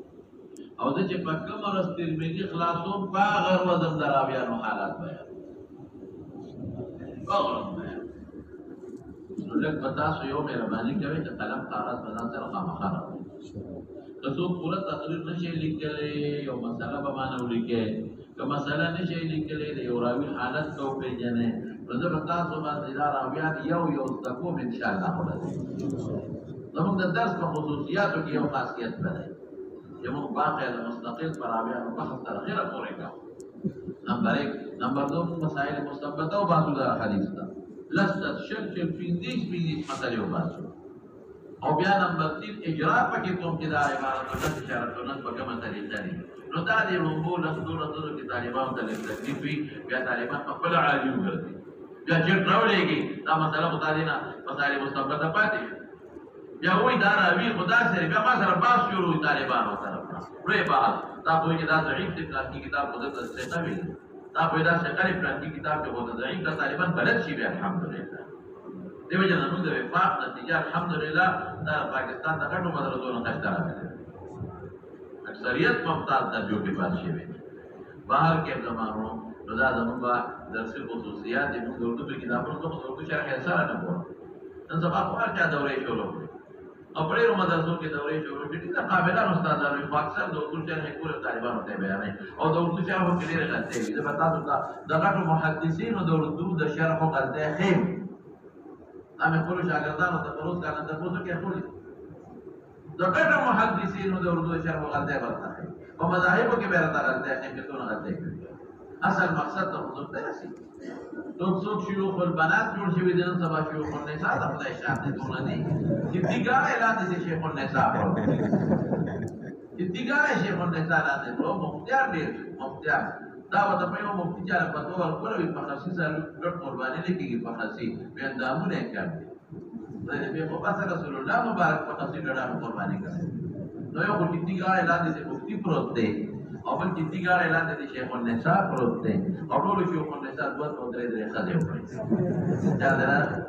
او د چې په کوم ورځ ترمذي خلاصون په غیر وزن د راویانو حالات بیان نو لږ په تاسو یو مهرباني کوئ چې قلم کاغذ په ځان سره خامخا راوړئ که څوک پوره تقریر نشي لیکلی یو مسله به مانه ولیکئ که مسله نشي لیکلی د یو راوي حالت به وپېژنئ نو زه به تاسو باندې دا راویان یو زده کوم انشاءالله ولرئ زموږ د درس په خصوصیاتو کې یو خاصیت به دی چې موږ باقاعده مستقل پر راویانو بحث تر اخره پورې کوو نمبر 1 نمبر 2 مسائل مثبته او باسو د حدیث ته لست شرط الفنديس بيديس مسألة وباسو او بیا نمبر 3 اجرا پکې کوم چې دا عبارت د اشارتونه په کومه طریقه دي نو دا د موږ له ټولو کې طالبان ته تکلیف وي بیا طالبان په خپل عالی وګرځي بیا چې راولېږي دا مسله خدای دې نه مسائل مثبته پاتې بیا وای دا راوي خدا سره بیا ما سره باس شروع طالبانو طرف نه لوی بحث دا په کې دا ضعیف تکراری کتاب خود ته څه ویل دا پیدا څنګه پرانتی کتاب کې وته ضعیف د طالبان بلد شي بیا الحمدلله دیو جن موږ د وفاق نتیجه الحمدلله دا پاکستان د غټو مدرسو نه کشته راغله اکثریت ممتاز درجو کې پات شي بهر کې زمانو رضا زموږ درس خصوصیات موږ د اردو کتابونو ته اردو شرح سره نه وو نن سبا په هر چا دورې شروع او پرې مدرسو کې دورې شروع کړي دا قابلان استادانو په اکثر د اردو شرح کول طالبانو ته بیانې او د اردو شرح کې ډېر غلطۍ دي زه تاسو ته د غټو محدثینو د اردو د شرح غلطۍ خیم امه خپل شاګردانو ته پروت کړه د پوسو کې خپل د غټو محدثینو د اردو شرح غلطۍ ورته او مذاهب کې به راته غلطۍ خیم کې څونه غلطۍ اصل مقصد ته حضور ته رسي څوک شيوخ البنات جوړ شوی دي نن سبا شيوخ النساء د خدای شان دي دونه دي چې دیګا اعلان دي شیخ النساء چې دیګا شیخ النساء لاندې نو مختار دي مختار دا وته په یو مفتی چاره په توګه ورکوي په خاصي سره ګټ قرباني لیکيږي په خاصي بیندامونه کوي د پیغمبر رسول الله مبارک په خاصي ګډه قرباني کوي نو یو چې دیګا اعلان دي مفتی پروت دی او بل چې دیګا اعلان دي شیخ النساء پروت دی او ټول شیخ النساء دوه او درې خځې وکړي دا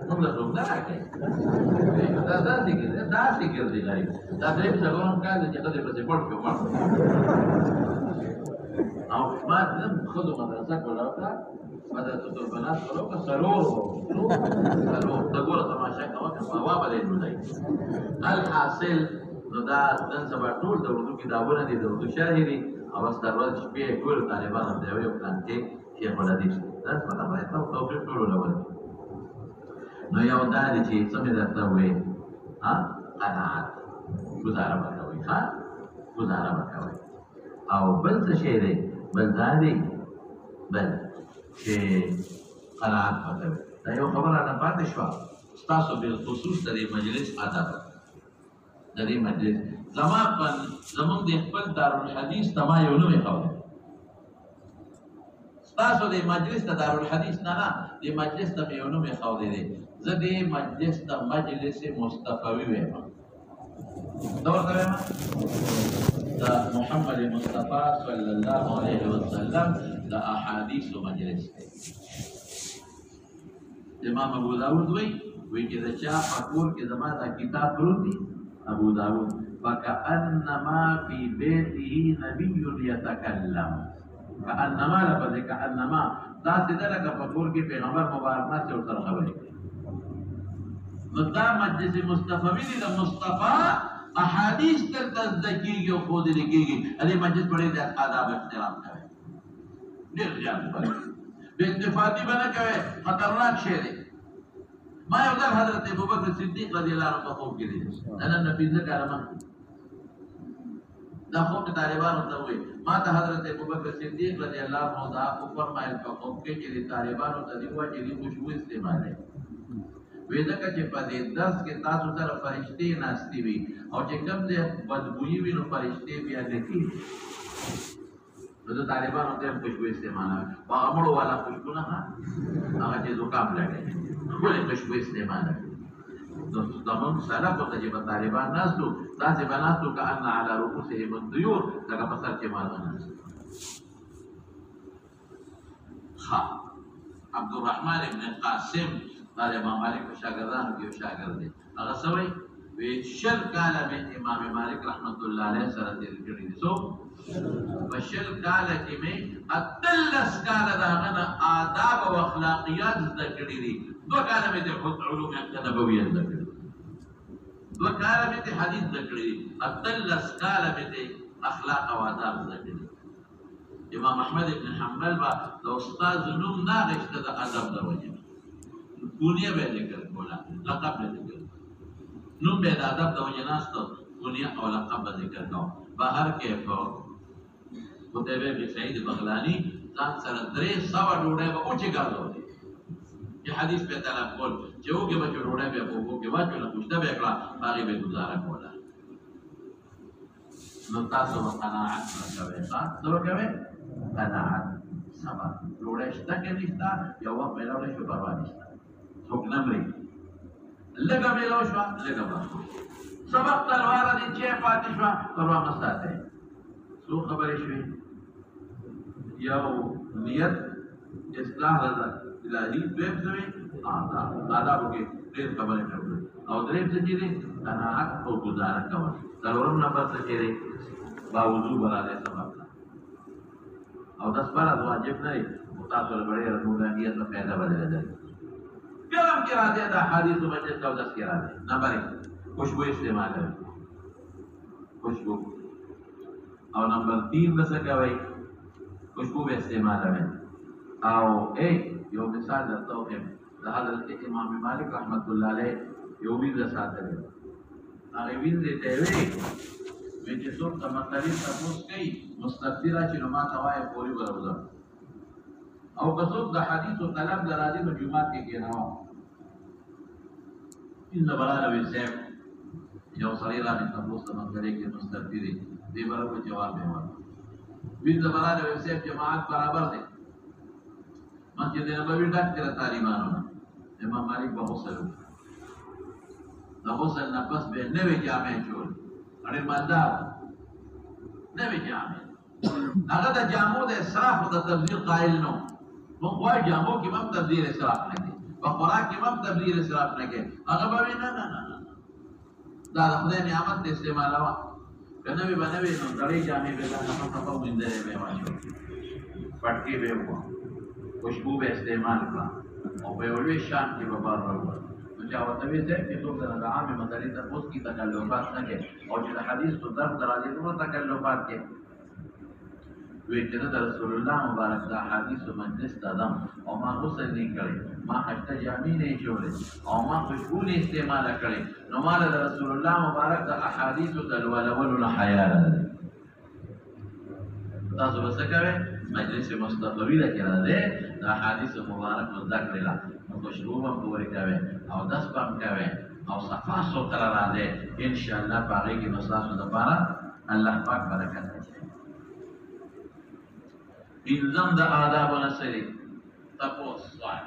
موږ له څنګه راکې دا ذکر دی لای دا دې څنګه کار چې کله په سپورت کې ومه او ما دې خود مدرسه کوله مدرسه البنات کوله سرور دا ګوره تماشا کوه هوا بلې نه الحاصل نو دا نن سبا ټول د اردو کتابونه دي د اردو شرح دي او سترول شپې ټول طالبانو ته یو پلان کې شیخ الحدیث دا څه باندې توفیق ټول ولول نو یو دا دي چې څه درته وې ها قناعت گزاره وکوي ها گزاره وکوي او بل څه شی دی بل دا دی بل چې قناعت وکوي دا یو خبره نه پاتې شو تاسو په خصوص د مجلس ادب د دې مجلس زمون د خپل دارالحدیث تما یو نوې خبره تاسو د مجلس د دارالحدیث نه د مجلس ته یو نوې خبره دی زه د مجلس ته مجلس مصطفوي وایم دور تمام دا محمد مصطفى صلى الله عليه وسلم دا احاديث مجلس امام ابو داود وی چې دا چا پکور کې زما دا کتاب پروتي ابو داود فكأنما في بيته نبي يتكلم كأنما لفظ كأنما دا سیده لکه پکور کې پیغمبر مبارک ناست او سره خبرې کوي نو دا مجلس مصطفوی دی دا مصطفی احادیث تر تزدکیږي او خود لیکيږي دې مجلس پڑھے د آداب احترام کوي ډېر ځان پړي بے اتفاقی باندې کوي خطرناک شی دی ما یو ځل حضرت ابوبکر صدیق رضی الله عنه په خوب کې دی نن نبی ذکر ما دا خوب طالبانو ته وایي ما ته حضرت ابوبکر صدیق رضی الله عنه دا فرمایل په خوب کې چې طالبانو ته دی وایي چې خوشبو استعمال ہے وېدکه چې په دې درس کې تاسو سره فرشتي ناشتي وي او چې کوم دې بدبوئی وي نو فرشتي بیا لیکي نو د طالبانو ته خوشبو استعمال هغه مړو والا خوشبو نه هغه چې زکام لګي ولې خوشبو استعمال نو تمام سره په چې په طالبان ناسو تاسو بناسو کأن على رؤوسهم الطيور لکه په سر کې مالونه ها عبد الرحمن ابن قاسم دا امام مالک شاګردانو کې شاګرد دی هغه سوي وی شل کاله من امام مالک رحمت الله علیه سره تیر کړی دي سو وشل کاله کې مې اتلس کاله دا غنه آداب او اخلاقیات زده کړی دي دو کاله مې د علوم نبویه زده کړی دو کاله مې د حدیث زده کړی اتلس کاله مې د اخلاق او آداب زده کړی امام احمد ابن حنبل با د استاد نوم نه غشته د ادب دروځي دنیا به ذکر کولا لقب به ذکر نوم به د ادب د وجناست دنیا او لقب به ذکر کو بهر کې په قتيبه بن سعيد بغلاني ځان سره 300 ډوډۍ به اوچې ګرځول چې حدیث په طلب کول چې وګه به ډوډۍ به په وګه واچول پوښتنه به کړه هغه به گزاره کوله نو تاسو قناعت کوئ تاسو کوئ قناعت صبر ډوډۍ شته کې نشته یو وخت ملاوي شو پروا نشته څوک نه مري لږه ملاو شو لږه وخت سبق تلوار دي چې پاتې شو پروا نه ساتي څو خبرې شوې یو نیت اصلاح رضا الهی دویم څه آداب کې ډېر خبرې کوي او دریم څه دي قناعت او گزاره کول څلورم نمبر څه دی باوضو براله سبب او 10 بار واجب نه او تاسو له بڑے رسولانیت په پیدا بدل دی کلام کې راځي دا حدیث باندې 14 کې راځي نمبر 1 خوشبو استعمال کوي خوشبو او نمبر 3 څه کوي خوشبو به استعمال کوي او یو مثال درته وایم د حضرت امام مالک رحمت الله علیه یو ویل ساتل هغه ویل دی ته وی چې څوک د مطلب تاسو کوي مستقبلا چې نو ما توای پوری وروځه او که څوک د حدیث او طلب درازي په جمعات کې کېناو ان براله وی سیف یو سړی را دې تاسو ته مطلب کې مستقبلی دی برابر جواب دی وین براله وی سیف جماعت برابر دی مسجد نبوي ډک کړه طالبانو امام مالک به وصلو دا وصل نه پس به نوې جامع جوړ اړ مالدار نوې جامع هغه د جامو د اسراف او د تبذیر قائل نو موږ وايي جامو کې هم تبذیر اسراف نه کوي په خوراک کې هم تبذیر اسراف نه کوي هغه به نه دا د خدای نعمت استعمالوا کنه به بنوي نو دړې جامې به نه په وینځره به واچو پټکی به وو خوشبو به استعمال کړه او په اولوي شان کې به بار راوړل نو چې او ته وی چې څوک د عامه مداري ته اوس کی تکلفات نه کوي او چې د حدیث په درس درازي نو تکلفات کوي وی چې د رسول الله مبارک د حدیث مجلس تدم او ما غسل نه کړی ما حتی جامې نه جوړې او ما خوشبو نه استعمال کړی نو ما د رسول الله مبارک د احادیث د ولول له حیا راځي تاسو به څه کوئ مجلس مصطفوی له کې راځي د احادیث مبارک ذکر له نو خوشبو هم پورې کوي او داس پام کوي او صفا سوتره راځي ان شاء الله باغې کې مساسو د پاره الله پاک برکت کوي انزم د آداب نسری تپوس وای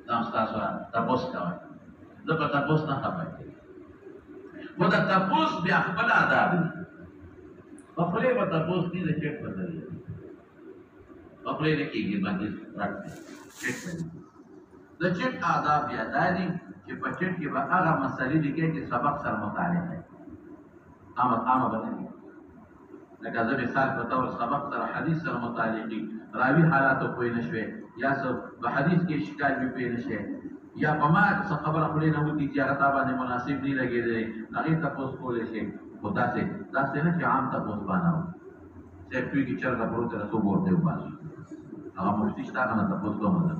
تاسو تاسو تپوس کوي زه په تپوس نه خبرې خو د تپوس بیا خپل آداب دي. په خولې به تپوس دي، د چټ په ذریعه په خولې نه کېږي، باندې رټ دی چټ نه دي. د چټ آداب بیا دا دي چې په چټ کې به هغه مسلې لیکي چې سبق سره متعلق دی. عامه به نه دي. لکه زه مثال په طور سبق سره حدیث سره متعلق دي، راوي حالاتو پوه نه شوې، یا څه په حدیث کې شکایت به پوه نه شي، یا په ما څه خبره خولې نه وکړي چې هغه تا باندې مناسب نه لګېدلی، هغې تپوس کولی شي. خو داسې نه چې عام تپوس باندې و صاحب توی کې چرګه پروت ده څوک ورته وباسي، هغه مفتي شته هغه نه تپوس کوم نه.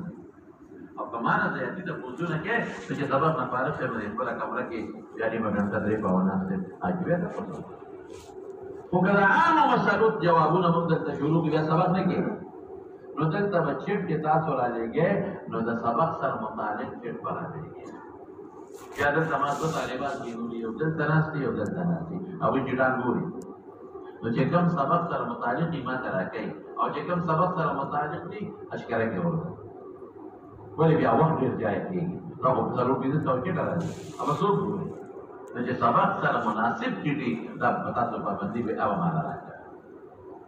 او که ما نه زیاتي تپوسونه کوې نو چې سبق نه فارغ شم د خپله کمره کې بیا نیمه ګنټه درې پاوه ناست یم حاجي بیا تپوس وکړه. خو که د عامو مسلو جوابونه موږ دلته شروع کړي بیا سبق نه کېږي. نو دلته به چټ کې تاسو رالېږئ نو د سبق سره متعلق چټ به رالېږي. بیا دلته ما دوه طالبان کېنولي، یو دلته ناست دي یو دلته ناست دي، هغوی چټان ګوري. نو چې کوم سبق سره متعلق دي ما ته راکوي، او چې کوم سبق سره متعلق دي اشکاره کې ورته. ولې بیا وخت ډېر ضایع کېږي، دا خو څلور پنځه سوه چټه راځي، هغه څوک ګوري. نو چې سبق سره مناسب چټ دي دا په تاسو پابندي به هغه مانا راکوي،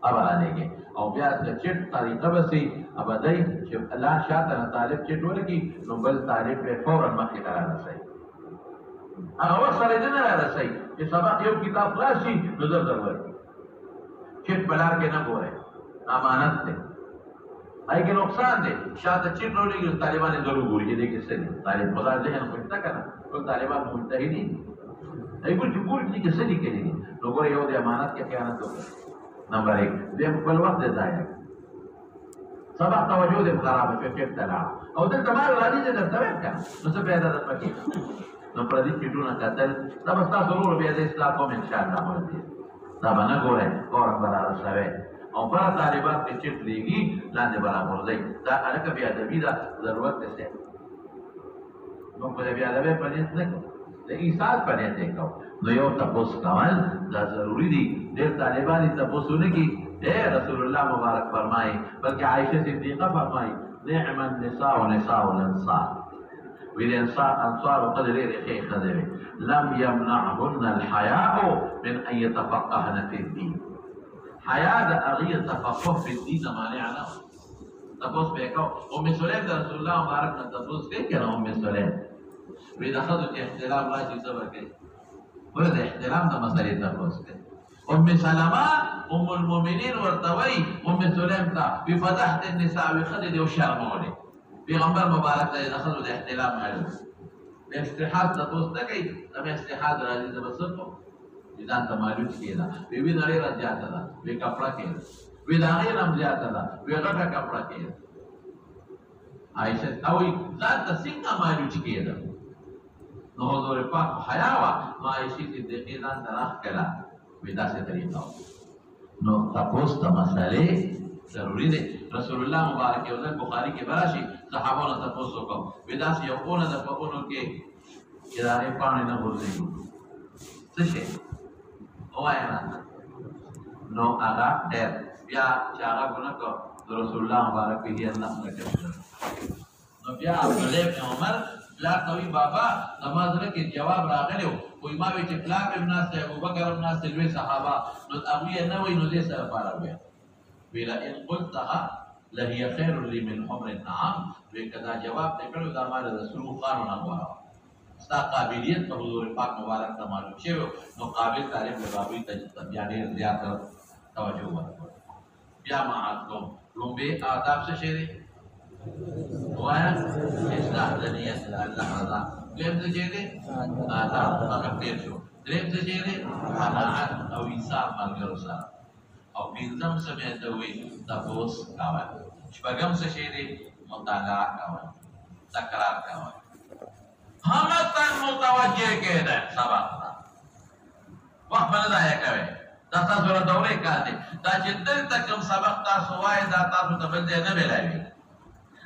هغه رالېږي. او بیا د چټ طریقه به سي ابه دی چې لا شاته نه طالب چټ ولګي نو بل طالب به فورا مخکې ته رارسوي. هغه وخت سره دې نه رارسوي چې سبق یو کتاب خلاص شي نو در ورکړي. چټ په لار کې نه ګورئ، امانت دی، هغې کې نقصان دی. شاته چټ راولېږي نو طالبان یې ضرور ګوري چې دې کې څه دي. طالب خدا ذهن خو شته که نه، ټول طالبان مجتهدین دي، هغوی ګوري چې ګوري چې دې کې څه لیکلي دي. نو ګوره یو د امانت کې خیانت وکړي، نمبر 1. دویم خپل وخت دې ضایع سبق توجه دې خرابه شوه چېرته لاړه. او دلته ما راځي چې درته ویم که نه نو څه پیدا در پکې. نو پردي چټونه کتل دا به ستاسو ورور بیا زه اصلاح کوم انشاءالله ورته دا به نه ګورئ، فورا به رارسوئ. او بله طالبان چې چټ لیږي لاندې به راغورځئ. دا هلکه بېادبي ده، ضرورت دی صاحب. موږ به د بېادبۍ په نیت نه کوو، د ایثار په نیت یې کوو. نو یو تپوس کول دا ضروري دي. ډېر طالبان یې تپوس ونه کړي. رسول الله مبارک فرمایي، بلکې عایشه صدیقه فرمایي نعم النساء نساء الانصار. وی د انصارو ښځې ډېرې ښې ښځې وې. لم یمنعهن الحیاء من ان یتفقهن فی الدین. حیا د هغې تفقه فی الدین نه مانع نه وه. تپوس به یې کو. ام سلیم د رسول الله مبارک نه تپوس کوي که نه ام سلیم؟ وی د ښځو چې احترام راشي څه به کوي؟ ولې د احترام د مسلې تپوس کوي. ام سلمه ام المؤمنین ورته وایي ام سلیم ته وی فتحت النساء وی ښځې دې وشرمولې. پیغمبر مبارک ته د ښځو د احترام معلوم. د استحاد تپوس نه کوي، ته مې استحاد راځي زه به څه کوم چې ځان ته معلوم کېده. وی وینه ډېره زیاته ده، وی کپړه کېده، وی د هغې نه هم زیاته ده، وی غټه کپړه کېده. عایشه او ځان ته څنګه معلوم کېده؟ نو حضور پاک حیا وه، نو عایشې صدیقې ځان ته راښکله. وی داسې طریقه وه. نو تپوس د مسلې ضروري دی. رسول الله مبارک یو ځل بخاري کې به راشي، صحابو نه تپوس وکړو. وی داسې یو اونه ده په اونو کې چې د هغې پاڼې نه غورځېږي، څه شی ووایه راته. نو هغه ډېر بیا چې هغه ګناه کړو د رسول الله مبارک ویلي الله مکه. نو بیا عبدالله بن عمر پلار ته وایي بابا زما زړه کې جواب راغلی و، وایي ما وایي چې پلار مې هم ناست دی، ابوبکر هم ناست دی، لوی صحابه، نو هغوی یې نه وایي نو دې سره پاره ووایه. وی لئن قلتها لهي خیر لی من حمر النعام. وی که دا جواب دې کړی دا ما د سرو خانو نه غوره وه. ستا قابلیت په حضور پاک مبارک ته معلوم شوی نو قابل طالب له هغوی ته بیا ډېر زیاته توجه ورکړه. بیا معاد کوم لومبې آداب څه شی دی؟ ووایه اصلاح د نیت د الله رضا. دویم څه شی دی؟ آداب هغه تېر شو. درېیم څه شی دی؟ قناعت او انصاف ملګرو سره. او پنځم څه بیا ته وایي تپوس کول. شپږم څه شی دی؟ مطالعه کول، تکرار کول. همه تن متوجه کېده سبق ته، وخت به نه ضایع کوئ. دا تاسو له دورې کار دی. دا چې دلته کوم سبق تاسو وایئ دا تاسو ته بل ځای نه میلاوي.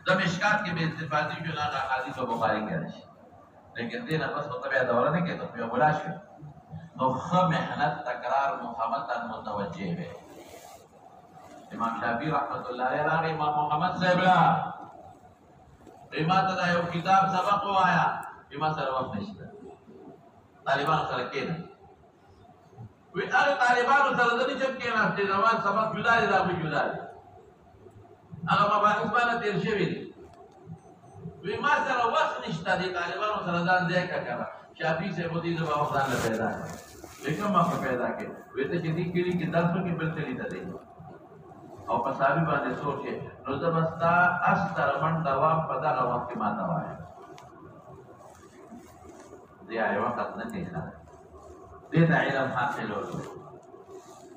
د مشکات کې به استفادې شو نه هغه حدیث په بخاري کې راشي، لیکن دې نه بس خو ته بیا دوره نه کېږي، ته بیا غلا شوې. نو ښه محنت تکرار محمد متوجه وی. امام شافعي رحمت الله علیه راغی امام محمد صاحب لا ما ته دا یو کتاب سبق ووایه، ما سره وخت نشته، طالبانو سره کېنه وی هغه طالبانو سره د دې چې کېناستې زما سبق جدا دی دا به جدا دی هغه مباحث باندې تېر شوي دي وی ما سره وخت نشته دې طالبانو سره ځان ځای کړه شافعي صاحب دې زما وخت ځان له پیدا کړ لیکن ما پیدا کړ وی ته چې دې کړي کې درس کې بل څه لیدل دي او په صاحب باندې سوچې نو زه بس دا اس سره منډه وام په دغه وخت کې ما ته وایم دې یو وخت نه کېږي دې ته علم حاصلول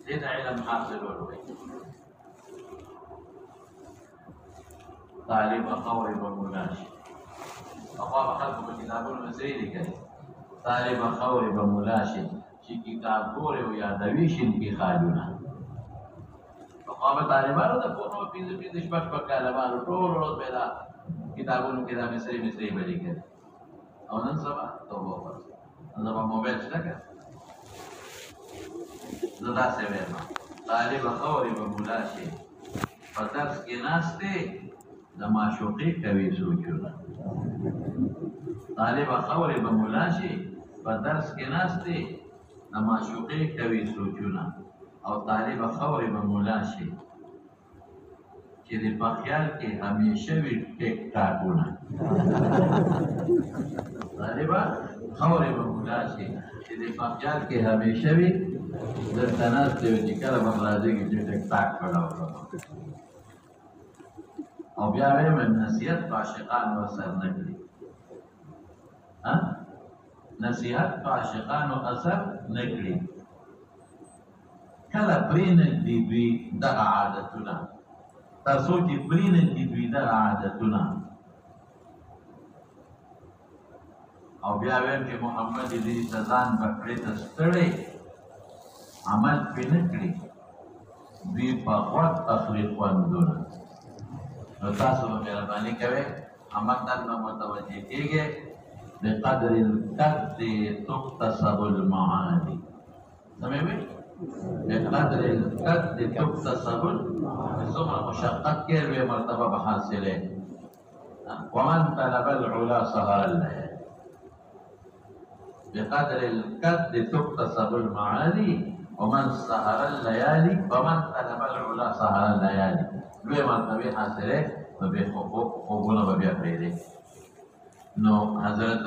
دې ته علم حاصلول طالب قوي بمولاشي أخواب خلقه بكتابون مسيري كده طالب قوي بمولاشي شي كتاب كوري ويادويش في خالونا أخواب طالبانو ده فونو پینز شپک کالبانو ټول ورځ پیدا کتابونو کې دا مسری بلی کړي او نن سبا توبه وکړه نن سبا موبایل شته که زه داسې وایم طالب قوي بمولاشي په درس کې ناستې د معشوقې کوي سوچونه طالب خورې به ملا شي په درس کې ناستې د معشوقې کوي سوچونه او طالب خورې به ملا شي چې د په خیال کې همیشه وي ټیک ټاکونه طالب خورې به ملا شي چې د په خیال کې همیشه وي درته ناستې وي چې کله به راځي چې ټیک ټاک کړه او بیا وایم نصیحت په عاشقانو اثر نه کړي نصیحت په عاشقانو اثر نه کړي کله پرېنږدي دوی دغه عادتونه تر څو چې پرېنږدي دوی دغه عادتونه او بیا وایم چې محمد دې ځان به پرې ته ستړی عمل پرې نه کړي دوی په غوږ اخلي خوندونه نو تاسو به مهرباني کوئ همدن به متوجه کېږئ بقدر القد تکتسب المعانی سمې وي بقدر القد تکتسب څومره مشقت کې لویه مرتبه به حاصلې ومن طلب العلا سهر الليالي بقدر القد تكتسب المعالي ومن سهر الليالي ومن طلب العلا سهر الليالي لوی مرتبه حاصله نو به خوبونه به بیا پرېږدي نو حضرت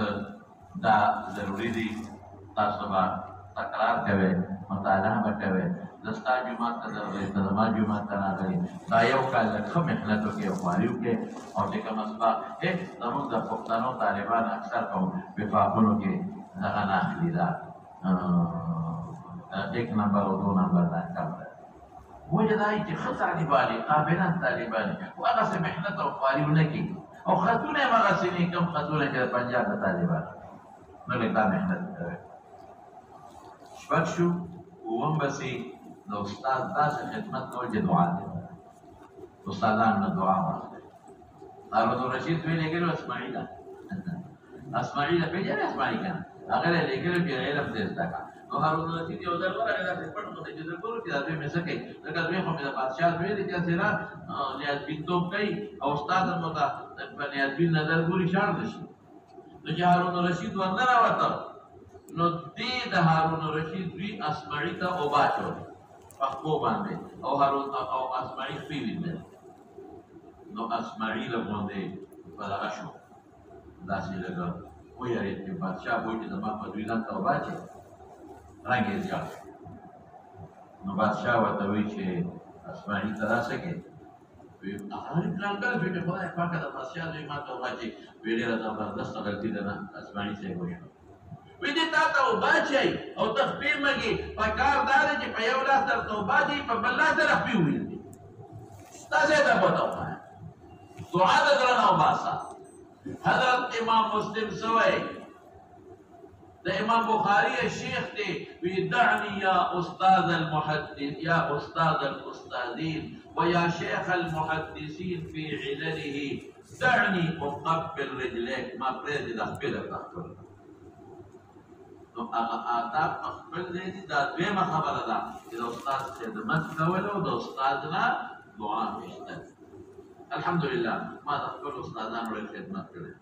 دا ضروري دي تاسو به تکرار کوئ مطالعه به کوئ زه ستا جومات ته درغلی ته زما جومات ته راغلی دا یو کال لږ ښه محنت وکړې او خواري وکړې او چې کومه سبا زمونږ د پښتنو طالبان اکثر په وفاقونو کې دغه نه اخلي دا 1 نمبر او 2 نمبر دا کم ده وجه دا چې ښه طالبان دي قابلان طالبان دي خو هغسې محنت او خواري ونه کړي او خطونه یې هغسې نه کوم خطونه چې د پنجاب د طالبان نو لږ دا محنت کوي شپږ شو اووم بسې د استاد داسې خدمت کول چې دعا دی استادان نه دعا واخلئ هارون الرشید دوی لېږلي وو اسماعیله اسماعیله پېژنې اسماعیل کنه هغه یې لېږلي چې علم دې زده کړه نو هارون الرشید یو ځل ورغی داسې پټ غوندې چې زه ګورو چې دا دوی مې څه کوي ځکه دوی خو مې د بادشاه دوی دي چې هسې نیازبینتوب کوي او استاد هم ورته په نیازبین نظر ګوري شاړ نه شي نو چې هارون الرشید ورنه راوته نو دې د هارون الرشید دوی اسماعیل ته اوبه اچولې پخپو باندې او هارون او اسماعیل خپې ولیدل نو اسماعیل باندې په دغه شو داسې لږه ویرېد چې بادشاه وایي چې زما په دوی ځان ته اوبه اچوي رنګ یې زیات نو بادشاه ورته وایي چې اسماعیل ته داسې کوي هغه پلانګر وایي چې خدای پاکه د بادشاه دوی ما ته اوبه اچوي وایي ډېره زبردسته غلطي ده نه اسماعیل صاحب وشو وی دې تا ته اوبه اچوي او ته خپې مږې په کار دا دی چې په یو لاس درته اوبه اچوي په بل لاس سره خپې ووینځي تاسې ته پته وښایه دعا د زړه نه وباسه حضرت امام مسلم سوی د امام بخاري شیخ دی وی دعني یا استاذ المحدث یا استاذ الاستاذین ویا شیخ المحدثین فی علله دعني اقبل رجلیک ما پرېږدې دا خپې درته خپل نو هغه آداب خپل دی دا دویمه خبره ده چې د استاد خدمت کول او د استاد نه دعا ویشتل الحمدلله ما د خپل استادانو ډېر خدمت کړی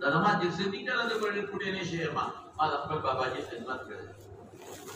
دا زما چې څه دي کنه د ګوډې پوډې نه شي ما د خپل باباجي خدمت کړی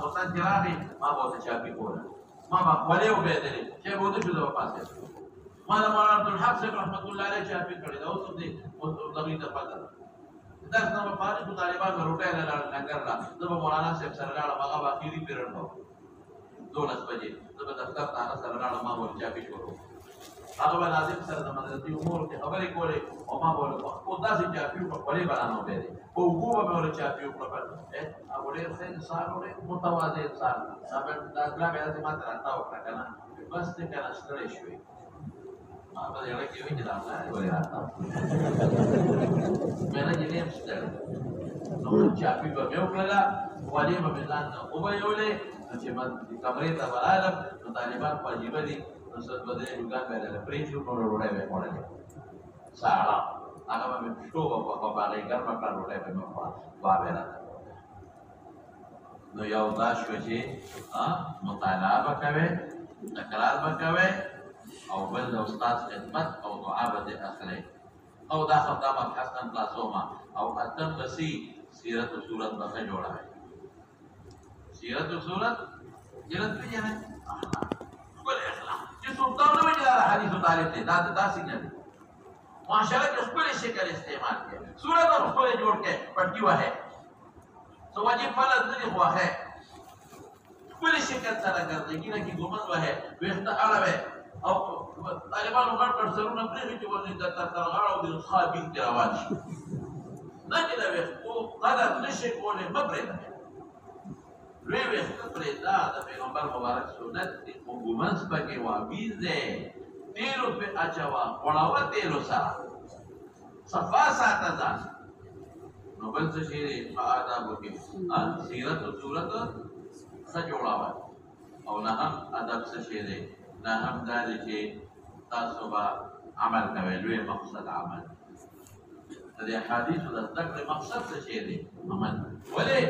سوتان جراغي ما بوته چاپی کوله ما با ولې وبېدلې چې بوته شو د پاسه ما د مولانا عبدالحق صاحب رحمت الله علیه چاپی کړی دا اوس دې دغې ته پته درس نه پاره کو طالبان روټه نه لنګر لا د مولانا صاحب سره لاړم هغه اخیری پیریډ وو 12 بجې د دفتر ته سره لاړم ما ور چاپی شروع هغه ناظم سره د مدرسې امور کې خبرې کولې او ما بوله او داسې چاپی په خپلې بلانو وبېدې او وګوره مې ور چاپی وکړه هغه ډېر څه انسان ډېر متواضع انسان هغه د اخلاق به ما ته راته وکړه کنه بس ته کنه ستړی شوې ما په دې کې ویني دا نه ولې راته مې نه دې ستړی نو چاپی به مې وکړه ولې به ځان او به یولې چې ما کمرې ته ورالم نو طالبان په جیبه دي نو څه په دې لګا مې له پرېښو نو وروړې مې وړلې ساړه هغه مې شو په باندې ګرمه کړه وروړې مې وابه نو یو دا شو چې مطالعه به کوې تکرار به کوې او بل د استاد خدمت او دعا به دې اخلې او دا خبره مبحث نن خلاصومه او اتم بسی سیرت و صورت به ښه جوړوي سیرت و صورت سیرت پېژنئ ښکلی اخلاق چې څوک دا ونه وایي چې دا د حدیثو طالب دی دا داسې نه دی معاشره کې ښکلی شکل استعمال کړي صورت هم ښکلی جوړ کړي پټکي وهئ تو واجب فرض نه دی خو هغه خپل شکل سره ګرځي نه کی ګومن وه وخت اړه او طالبانو غړ سرونه پرې چې ورنه د ترغاړو د خابین روان شي نه کې دا وخت او قدر نشي کولای مبرې لوی وخت پرې دا د پیغمبر مبارک سنت دی او ګومن سپکه وابیزه تیرو په اچوا وړاوه تیرو سره صفا ساته ځان نو بل څه شي آدابو کې سیرت او صورت څه جوړاوه او نه هم ادب څه شي دی نه هم دا دی چې تاسو به عمل کوئ لوی مقصد عمل د دې حدیثو د زده کړې مقصد څه شي دی عمل ولې